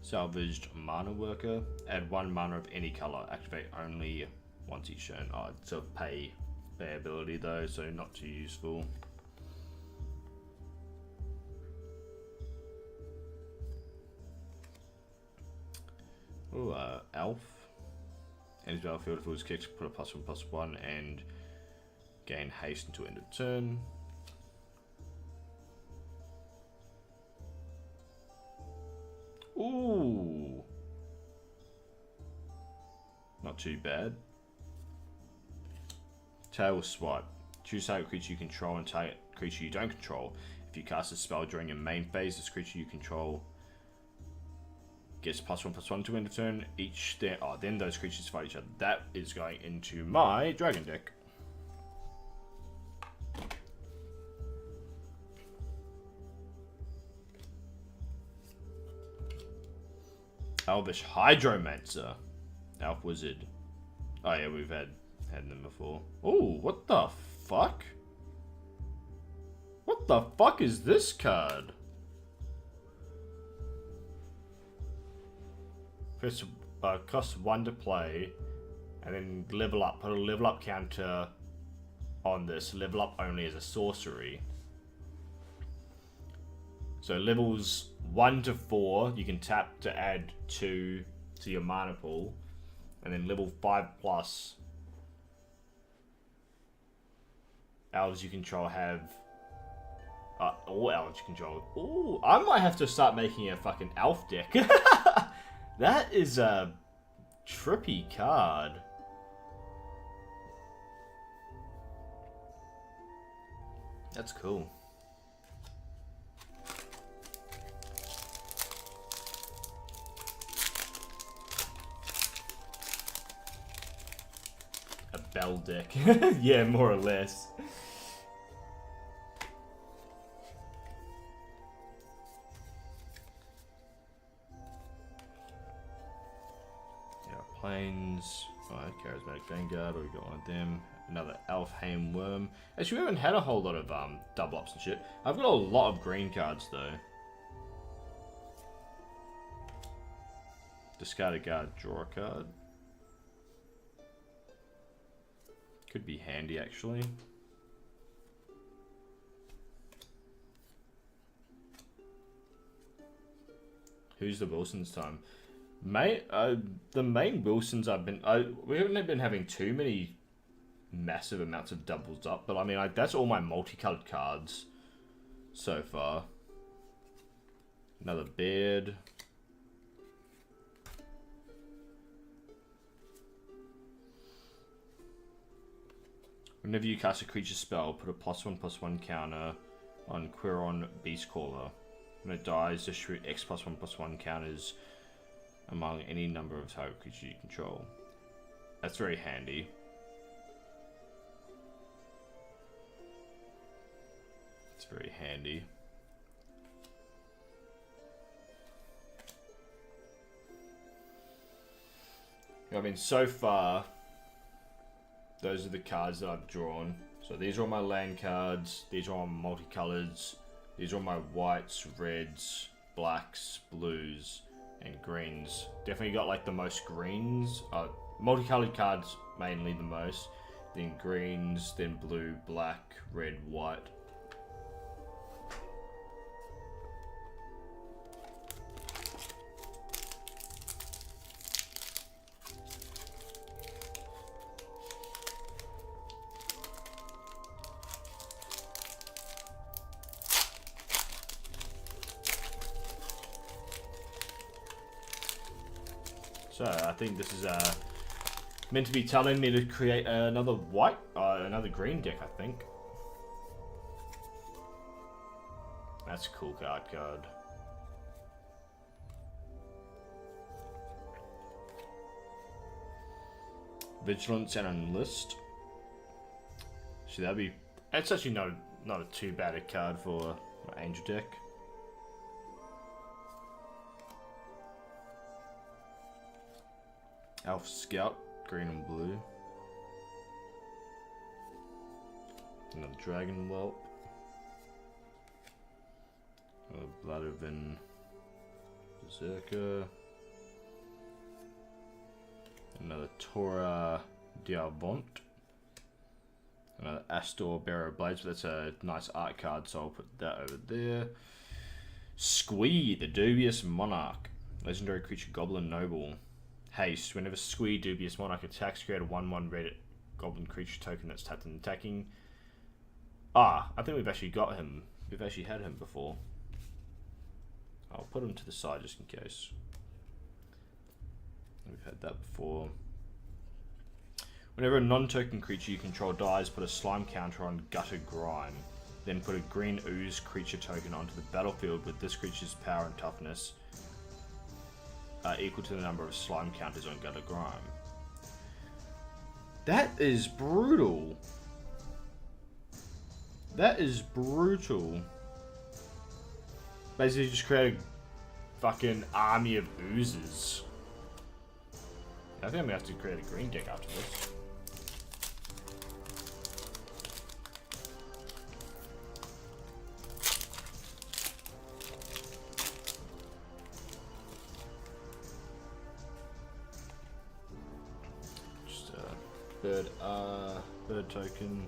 Salvaged Mana Worker. Add 1 mana of any color. Activate only once each turn. Oh, it's a pay ability though, so not too useful. Ooh, Elf. Ends battlefield if it was kicked, put a +1/+1 and gain haste until end of turn. Ooh. Not too bad. Tail Swipe. Choose target creature you control and target creature you don't control. If you cast a spell during your main phase, this creature you control gets +1/+1 to end of turn. Then those creatures fight each other. That is going into my dragon deck. Elvish Hydromancer. Elf Wizard. Oh yeah, we've had them before. Oh, what the fuck? What the fuck is this card? First, costs 1 to play, and then level up. Put a level up counter on this. Level up only as a sorcery. So levels 1 to 4, you can tap to add 2 to your mana pool, and then level 5+, elves you control have all elves you control. Ooh, I might have to start making a fucking elf deck. That is a trippy card. That's cool. A bell deck. Yeah, more or less. Plains, Charismatic Vanguard, we got one of them. Another Elfheim Worm. Actually, we haven't had a whole lot of double ups and shit. I've got a lot of green cards though. Discard a card, draw a card. Could be handy actually. Who's the Wilson's time? The main Wilsons we haven't been having too many massive amounts of doubles up, but I mean, that's all my multicolored cards so far. Another Beard. Whenever you cast a creature spell, put a +1/+1 counter on Quiron Beastcaller. When it dies, distribute X +1/+1 counters among any number of target creatures you control. That's very handy. It's very handy. I mean, so far, those are the cards that I've drawn. So these are all my land cards, these are all my multicolors, these are all my whites, reds, blacks, blues, and greens. Definitely got like the most greens. Multicolored cards mainly the most. Then greens, then blue, black, red, white. So I think this is meant to be telling me to create another another green deck, I think. That's a cool card. Vigilance and Enlist. So that'd be It's actually not a too bad a card for my Angel deck. Alpha Scout, green and blue. Another Dragon Whelp. Another Bloodhaven Berserker. Another Tora Diavont. Another Astor Bearer of Blades, but that's a nice art card, so I'll put that over there. Squee, the Dubious Monarch. Legendary creature, Goblin Noble. Haste. Whenever Squee, Dubious Monarch attacks, create a 1/1 red Goblin creature token that's tapped and attacking. Ah, I think we've actually got him. We've actually had him before. I'll put him to the side just in case. We've had that before. Whenever a non-token creature you control dies, put a slime counter on Gutter Grime. Then put a green ooze creature token onto the battlefield with this creature's power and toughness equal to the number of slime counters on Gutter Grime. That is brutal. That is brutal. Basically just create a fucking army of oozes. I think I'm gonna have to create a green deck after this. Just bird token.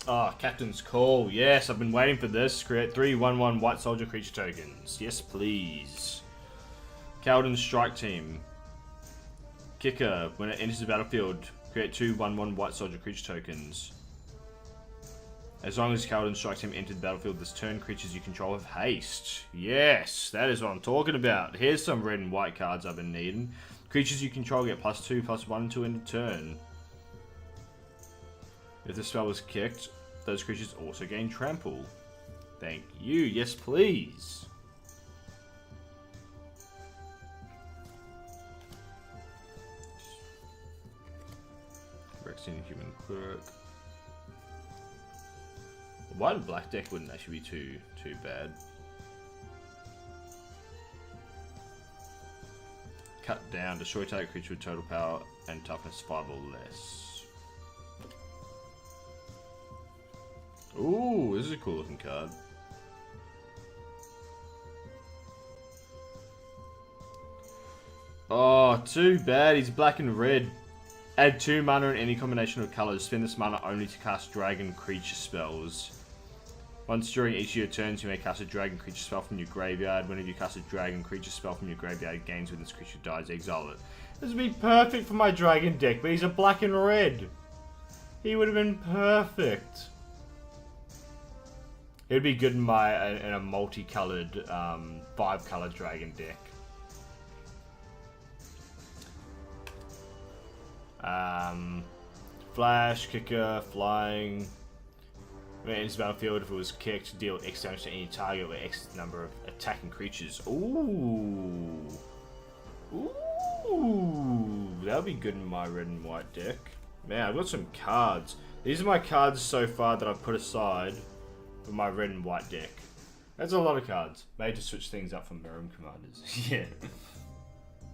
Ah, Captain's Call. Yes, I've been waiting for this. Create 3 1/1 White Soldier creature tokens. Yes, please. Kaladin Strike Team. Kicker. When it enters the battlefield, create 2 1/1 White Soldier creature tokens. As long as Kaladin Strike Team entered the battlefield this turn, creatures you control have haste. Yes, that is what I'm talking about. Here's some red and white cards I've been needing. Creatures you control get +2/+1 until end of turn. If the spell was kicked, those creatures also gain trample. Thank you. Yes, please. Rexian Human Cleric. The white and black deck wouldn't actually be too bad. Cut down. Destroy target creature with total power and toughness 5 or less. Ooh, this is a cool looking card. Oh, too bad. He's black and red. Add 2 mana in any combination of colors. Spend this mana only to cast dragon creature spells. Once during each of your turns, you may cast a dragon creature spell from your graveyard. Whenever you cast a dragon creature spell from your graveyard, gains when this creature dies, exile it. This would be perfect for my dragon deck, but he's a black and red. He would have been perfect. It would be good in a multicolored 5-color dragon deck. Flash, kicker, flying. When it enters the battlefield, if it was kicked, deal X damage to any target with X number of attacking creatures. Ooh. Ooh. That would be good in my red and white deck. Man, I've got some cards. These are my cards so far that I've put aside for my red and white deck. That's a lot of cards. Made to switch things up from Room Commanders. Yeah.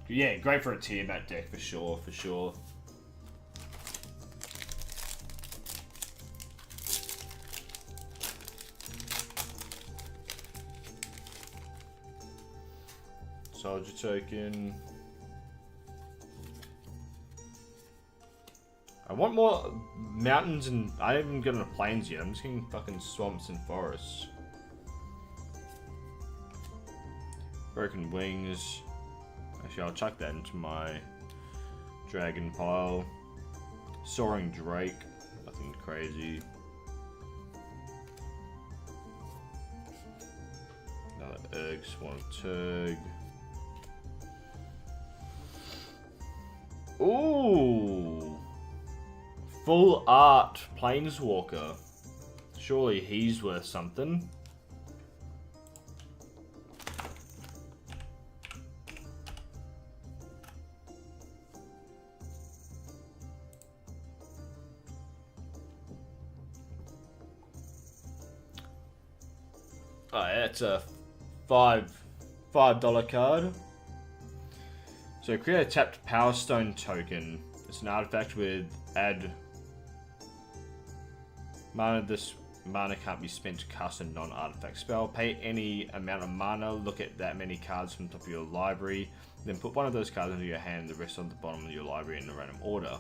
Yeah, great for a Tiamat deck for sure, for sure. Soldier token. I want more mountains, and I haven't even gotten the plains yet. I'm just getting fucking swamps and forests. Broken Wings. Actually, I'll chuck that into my dragon pile. Soaring Drake. Nothing crazy. Another Erg, Swan Turg. Ooh! Full art Planeswalker. Surely he's worth something. Alright, that's a $5 card. So create a tapped Power Stone token. It's an artifact with add mana. This mana can't be spent to cast a non-artifact spell. Pay any amount of mana. Look at that many cards from the top of your library. Then put one of those cards into your hand, the rest on the bottom of your library in a random order.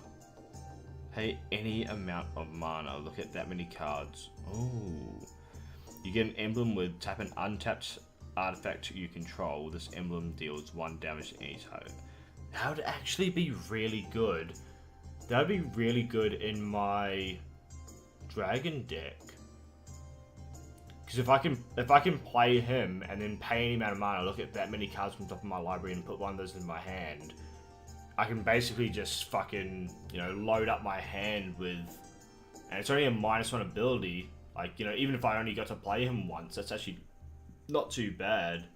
Pay any amount of mana. Look at that many cards. Ooh. You get an emblem with tap an untapped artifact you control. This emblem deals 1 damage to any target. That would actually be really good. That would be really good in my dragon deck. Because if I can play him and then pay any amount of mana, look at that many cards from the top of my library and put one of those in my hand, I can basically just fucking, you know, load up my hand with, and it's only a -1 ability. Like, you know, even if I only got to play him once, that's actually not too bad.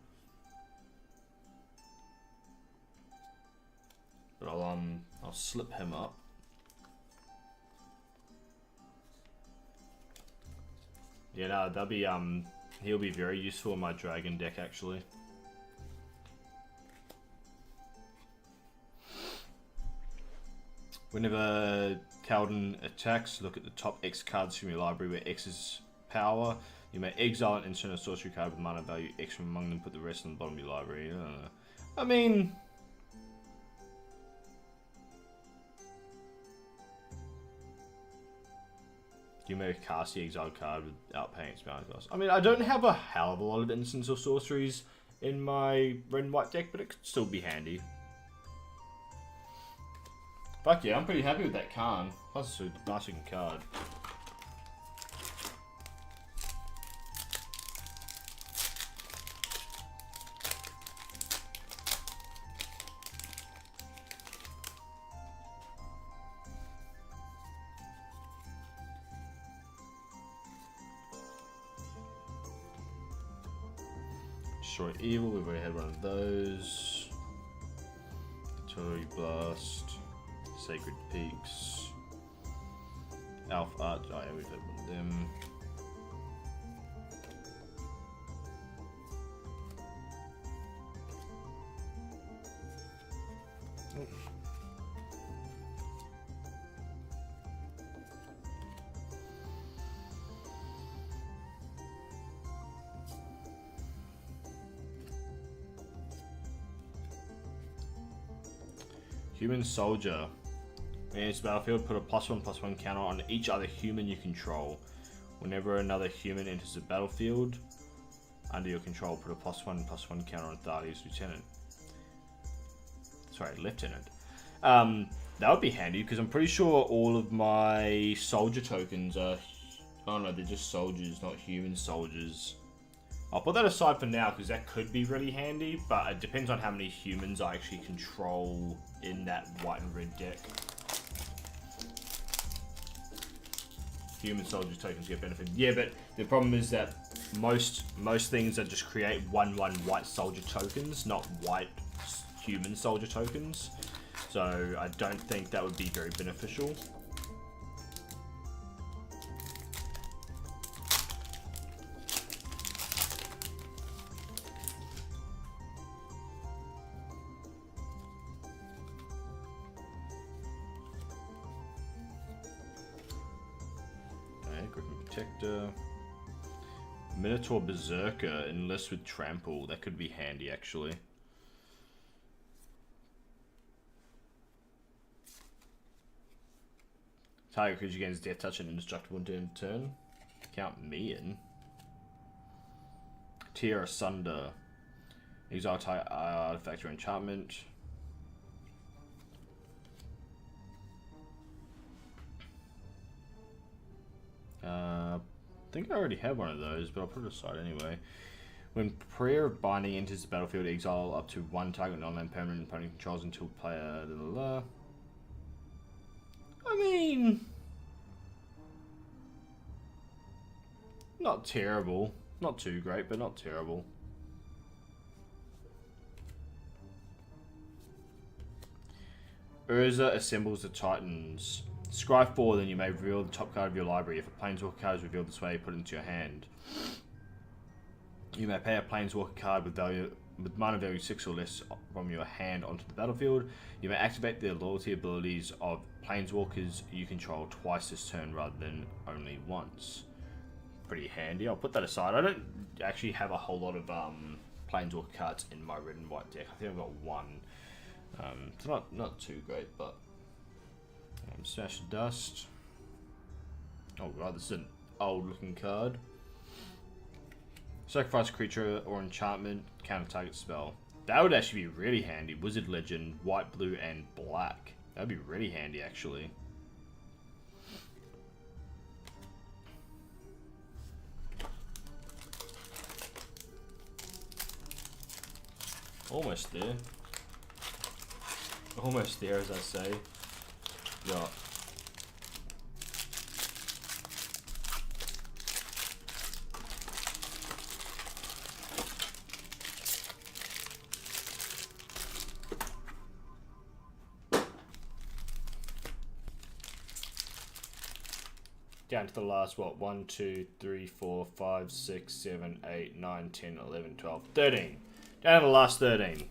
But I'll slip him up. Yeah, no, that'll be he'll be very useful in my dragon deck actually. Whenever Kaladin attacks, look at the top X cards from your library where X is power. You may exile and insert a sorcery card with mana value X from among them, put the rest on the bottom of your library. I mean... You may cast the exiled card without paying its mana cost. I mean, I don't have a hell of a lot of instants or sorceries in my red and white deck, but it could still be handy. Fuck yeah, I'm pretty happy with that Khan. Plus it's a nice looking card. Destroy Evil, we've already had one of those. Torii Blast. Sacred Peaks. Alpha Art. Oh yeah, we've had one of them. Human Soldier. When it's battlefield, put a +1/+1 counter on each other human you control. Whenever another human enters the battlefield under your control, put a +1/+1 counter on Thalia's lieutenant. Sorry, lieutenant. That would be handy because I'm pretty sure all of my soldier tokens are. Oh no, they're just soldiers, not human soldiers. I'll put that aside for now because that could be really handy, but it depends on how many humans I actually control in that white and red deck. Human soldier tokens get benefit. Yeah, but the problem is that most things that just create 1/1 white soldier tokens, not white human soldier tokens. So I don't think that would be very beneficial. Protector. Minotaur Berserker enlist with Trample. That could be handy actually. Target creature gains death touch and indestructible until end turn. Count me in. Tear Asunder. Exile target artifact or enchantment. I think I already have one of those, but I'll put it aside anyway. When Prayer of Binding enters the battlefield, exile up to 1 target non-land permanent opponent controls until player... I mean... Not terrible. Not too great, but not terrible. Urza assembles the Titans. Scry 4, then you may reveal the top card of your library. If a planeswalker card is revealed this way, put it into your hand. You may pay a Planeswalker card with mana value 6 or less from your hand onto the battlefield. You may activate the loyalty abilities of Planeswalkers you control twice this turn rather than only once. Pretty handy. I'll put that aside. I don't actually have a whole lot of Planeswalker cards in my red and white deck. I think I've got one. It's not too great, but Smash Dust. Oh god, this is an old looking card. Sacrifice a creature or enchantment, counter target spell. That would actually be really handy. Wizard Legend, white, blue, and black. That'd be really handy, actually. Almost there. Almost there, as I say. Yeah. Down to the last, what, 1, 2, 3, 4, 5, 6, 7, 8, 9, 10, 11, 12, 13. Down to the last 13.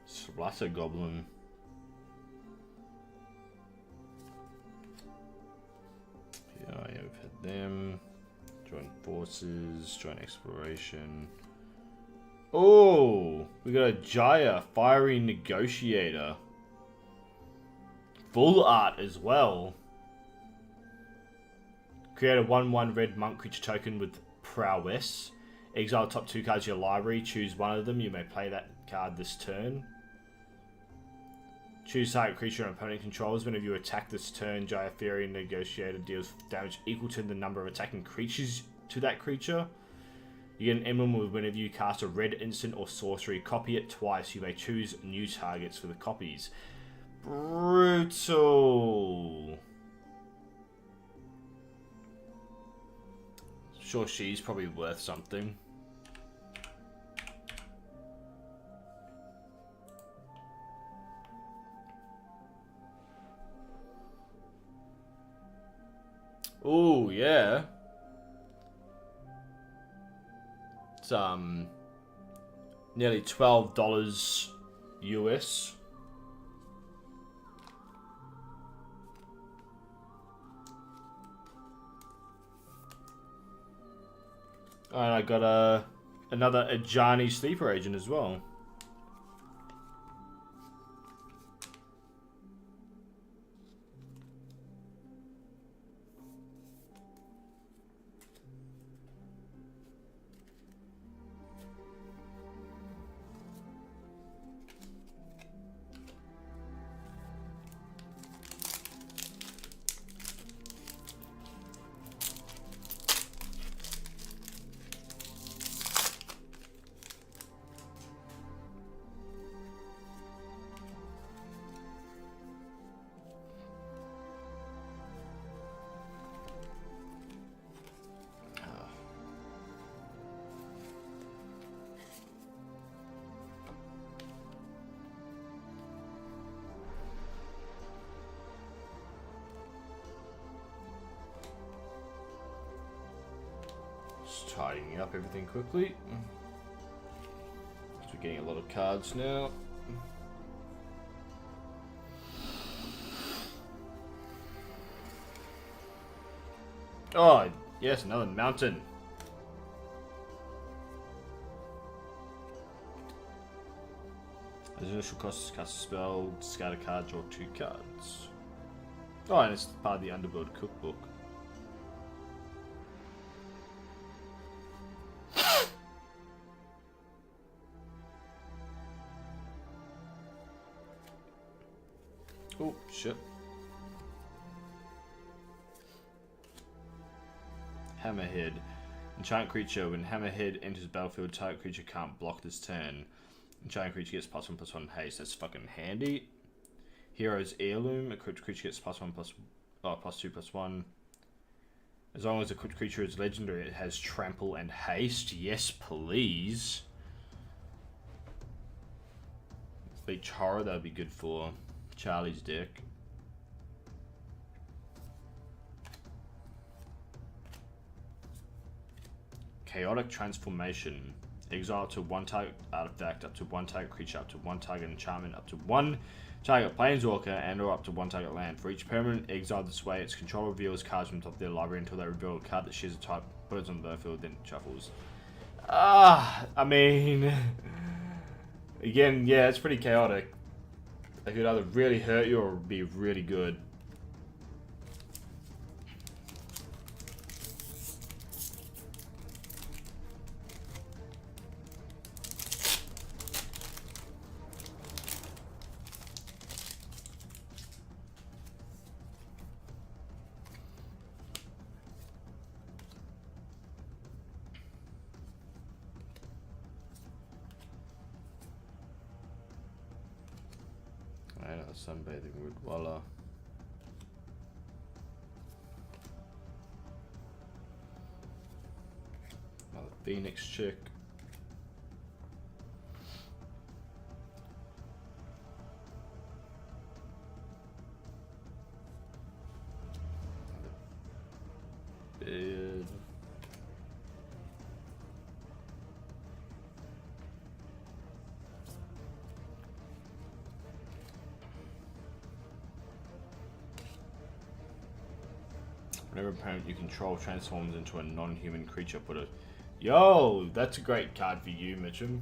Splatter Goblin. Yeah, we've had them. Join forces, join exploration. Oh, we got a Jaya, Fiery Negotiator. Full art as well. Create a 1/1 red monk creature token with prowess. Exile top 2 cards of your library. Choose one of them. You may play that card this turn. Choose target creature an opponent controls. Whenever you attack this turn, Jaya Fiery Negotiator deals damage equal to the number of attacking creatures to that creature. You get an emblem with whenever you cast a red instant or sorcery, copy it twice. You may choose new targets for the copies. Brutal. Sure, she's probably worth something. Oh, yeah. It's nearly $12 US. And I got another Ajani Sleeper Agent as well. Tidying up everything quickly. So we're getting a lot of cards now. Oh, yes, another mountain. As initial cost, cast a spell, discard a card, draw 2 cards. Oh, and it's part of the Underworld Cookbook. Oh, shit. Hammerhead. Enchant creature. When Hammerhead enters battlefield, target creature can't block this turn. Enchant creature gets +1/+1 haste. That's fucking handy. Hero's Heirloom. A creature gets +1/+2/+1. As long as the creature is legendary, it has trample and haste. Yes, please. Beach Horror, that would be good for Charlie's deck. Chaotic Transformation. Exile to one target artifact, up to one target creature, up to one target enchantment, up to one target planeswalker, and or up to one target land. For each permanent exiled this way, its control reveals cards from the top of their library until they reveal a card that shares a type, put it on the battlefield, then it shuffles. I mean... Again, yeah, it's pretty chaotic. It could either really hurt you or be really good. Sunbathing Wood, voila. Another Phoenix chick. Bed. Whenever opponent you control transforms into a non-human creature, put it. Yo, that's a great card for you, Mitchum.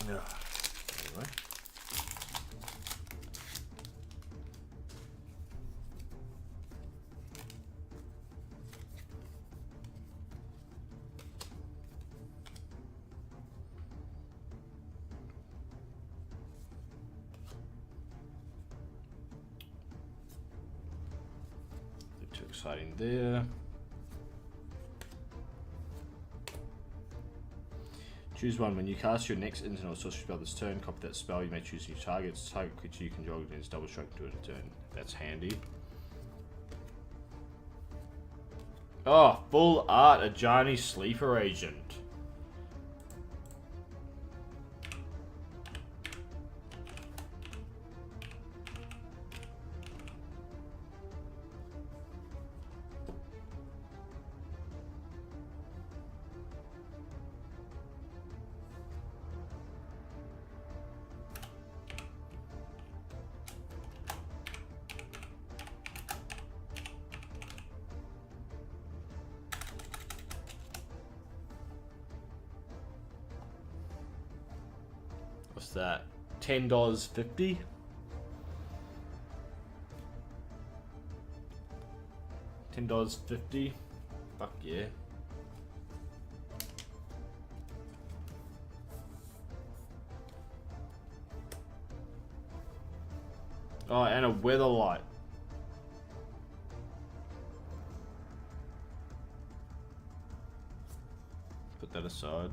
Yeah. Anyway. Too exciting there. Choose one. When you cast your next instant or sorcery spell this turn, copy that spell. You may choose new targets. Target creature you control against double strike to it a turn. That's handy. Oh, full art Ajani Sleeper Agent. What's that? $10.50? $10.50? Fuck yeah. Oh, and a weather light. Put that aside.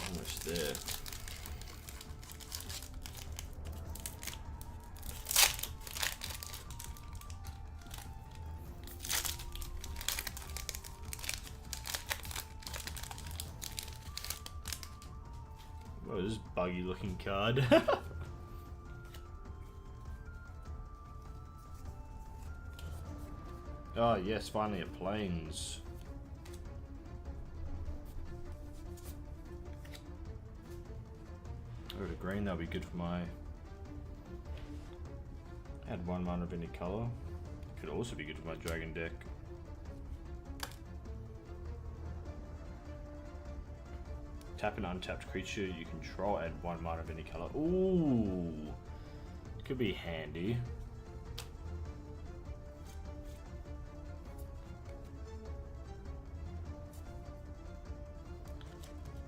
Almost there. Oh, this is buggy looking card. Oh yes, finally a planes. Over to green, that'll be good for my... Add 1 mana of any color. Could also be good for my dragon deck. Tap an untapped creature you control, add 1 mana of any color. Ooh! Could be handy.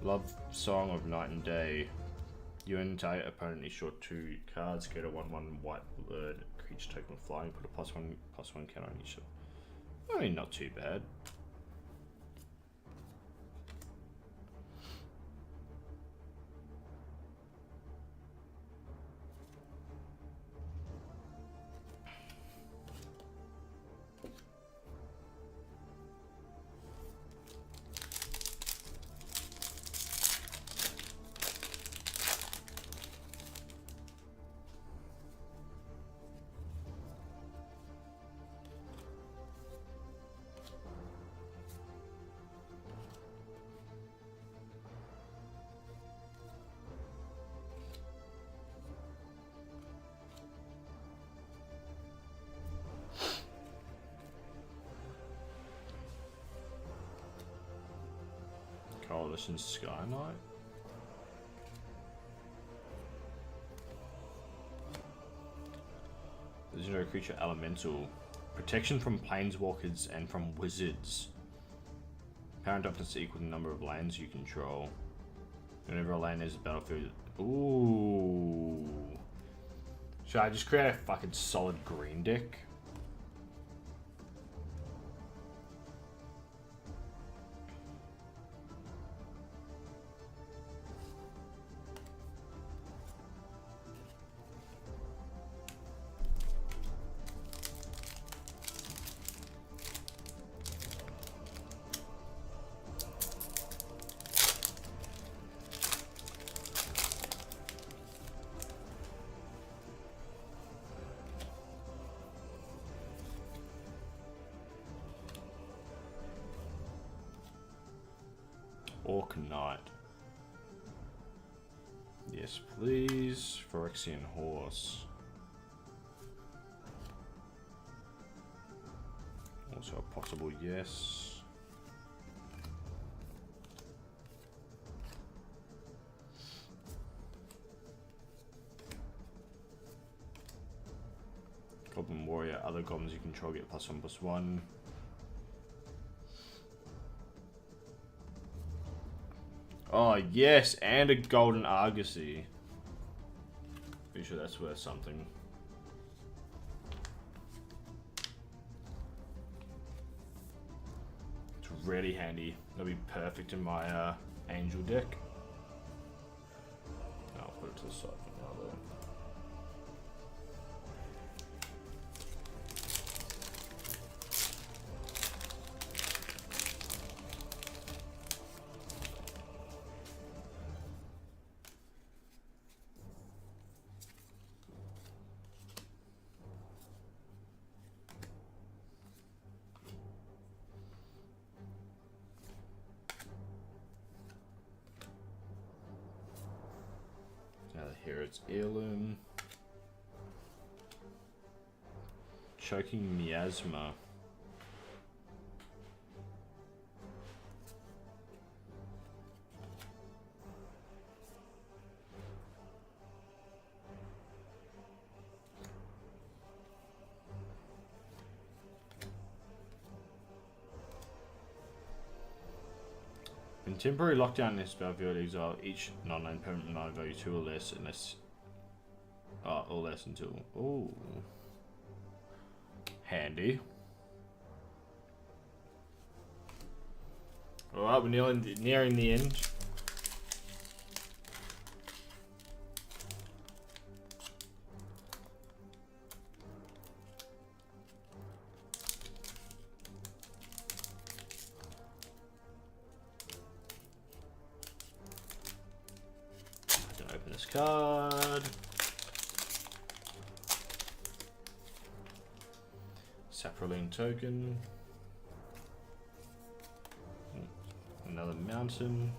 Love Song of Night and Day. You and target opponent is short 2 cards, get a 1/1 white bird creature token with flying, put a +1/+1 counter on each. I mean, not too bad. Coalition Sky Knight. Legendary creature elemental. Protection from planeswalkers and from wizards. Power and toughness equal to the number of lands you control. Whenever a land is a battlefield. Ooh. Should I just create a fucking solid green deck? Orc Knight. Yes, please. Phyrexian Horse. Also a possible yes. Goblin Warrior. Other goblins you control get +1/+1. Oh, yes, and a golden argosy. Pretty sure that's worth something. It's really handy. That'll be perfect in my angel deck. I'll put it to the side for now, though. Here it's Heirloom. Choking Miasma. In temporary lockdown in this battlefield, exile each non-land permanent mana value 2 or less unless or less until handy. Alright, we're nearing the end. Open this card. Saproline token. Another mountain.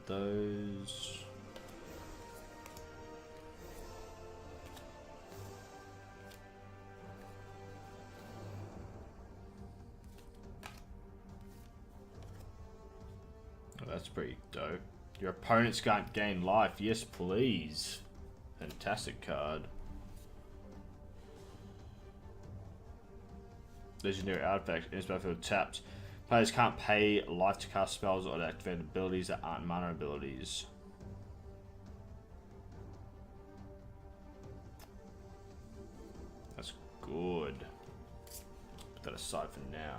those. Oh, that's pretty dope. Your opponents can't gain life. Yes, please. Fantastic card. Legendary artifact. In this battlefield tapped. Players can't pay life to cast spells or to activate abilities that aren't mana abilities. That's good. Put that aside for now.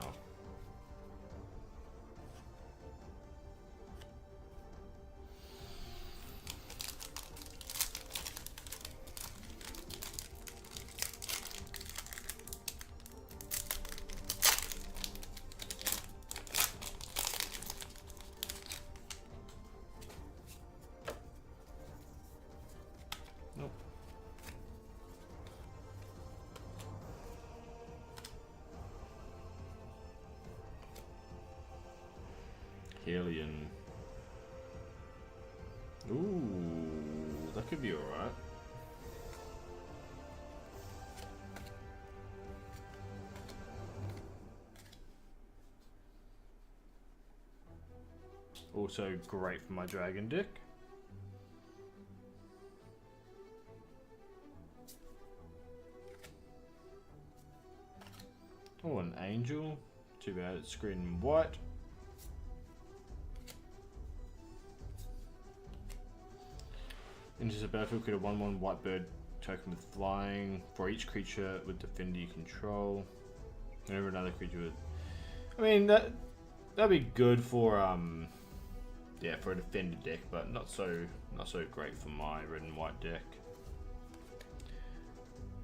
Alien. Ooh, that could be alright. Also great for my dragon deck. Oh, an angel. Too bad it's green and white. Enters the battlefield, create a 1/1 white bird token with flying for each creature with defender you control. Whenever another creature with, I mean that'd be good for yeah, for a defender deck, but not so great for my red and white deck.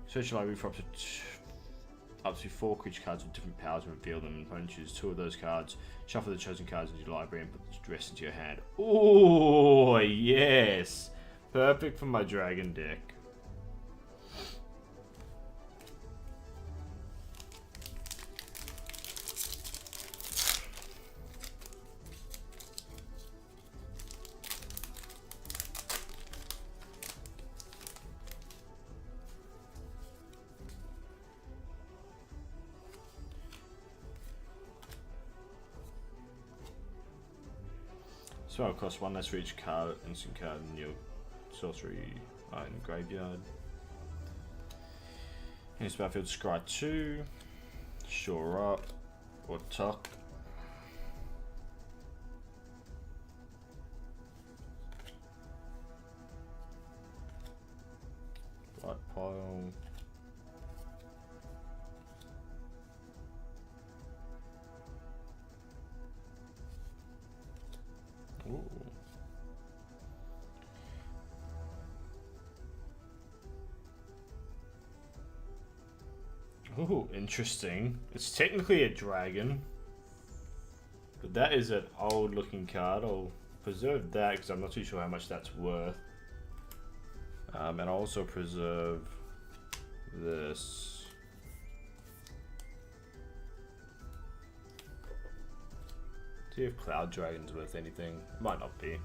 Search your library for up to 4 creature cards with different powers and reveal them. Opponent choose 2 of those cards. Shuffle the chosen cards into your library and put the rest into your hand. Oh yes. Perfect for my dragon deck. So it'll cost 1 less for each card, instant card in your sorcery in graveyard. In this battlefield, scry 2, shore up, or tuck. White pile. Ooh. Ooh, interesting. It's technically a dragon, but that is an old looking card. I'll preserve that because I'm not too sure how much that's worth. And I'll also preserve this. See if Cloud Dragon's worth anything. Might not be.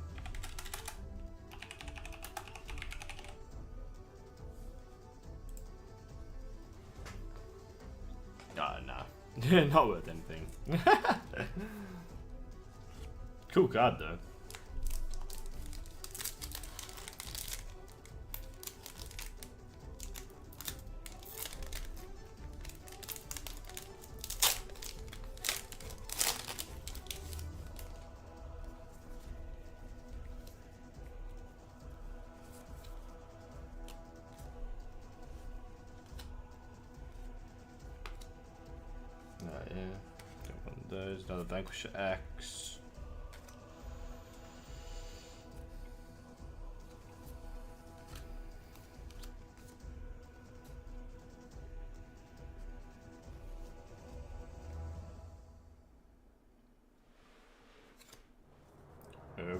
No, not worth anything. Cool card though. There's another Vanquisher Axe.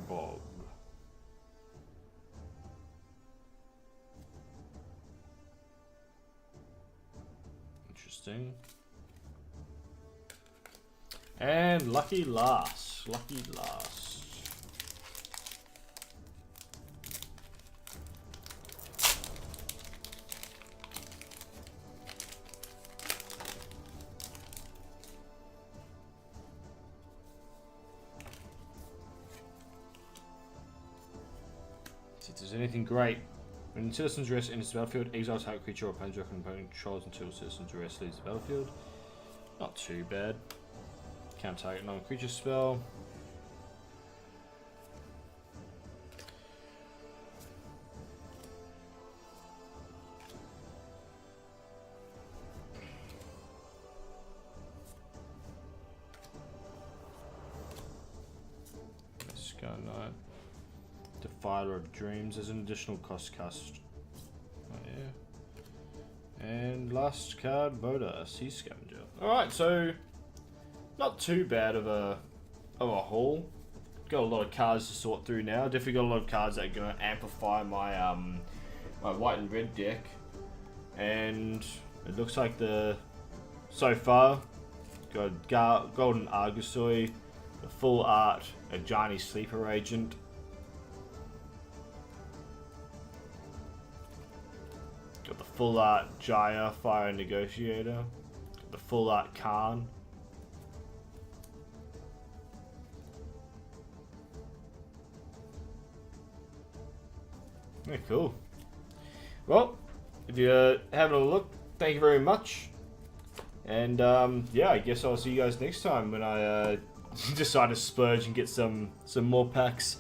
Bob. Interesting. And lucky last. Lucky last. see if there's anything great. When citizens rest enters the battlefield, exile target creature or opponent controls until citizens rest leaves the battlefield. Not too bad. Can't target non-creature spell. Scar Knight. Defiler of Dreams as an additional cost cast. Oh yeah. And last card, Voda, Sea Scavenger. Alright, so not too bad of a haul. Got a lot of cards to sort through now. Definitely got a lot of cards that are gonna amplify my my white and red deck. And it looks like so far got Golden Argosy, the full art Ajani Sleeper Agent. Got the full art Jaya Fire Negotiator. Got the full art Khan. Yeah, cool. Well, if you're having a look, thank you very much. And yeah, I guess I'll see you guys next time when I decide to splurge and get some more packs.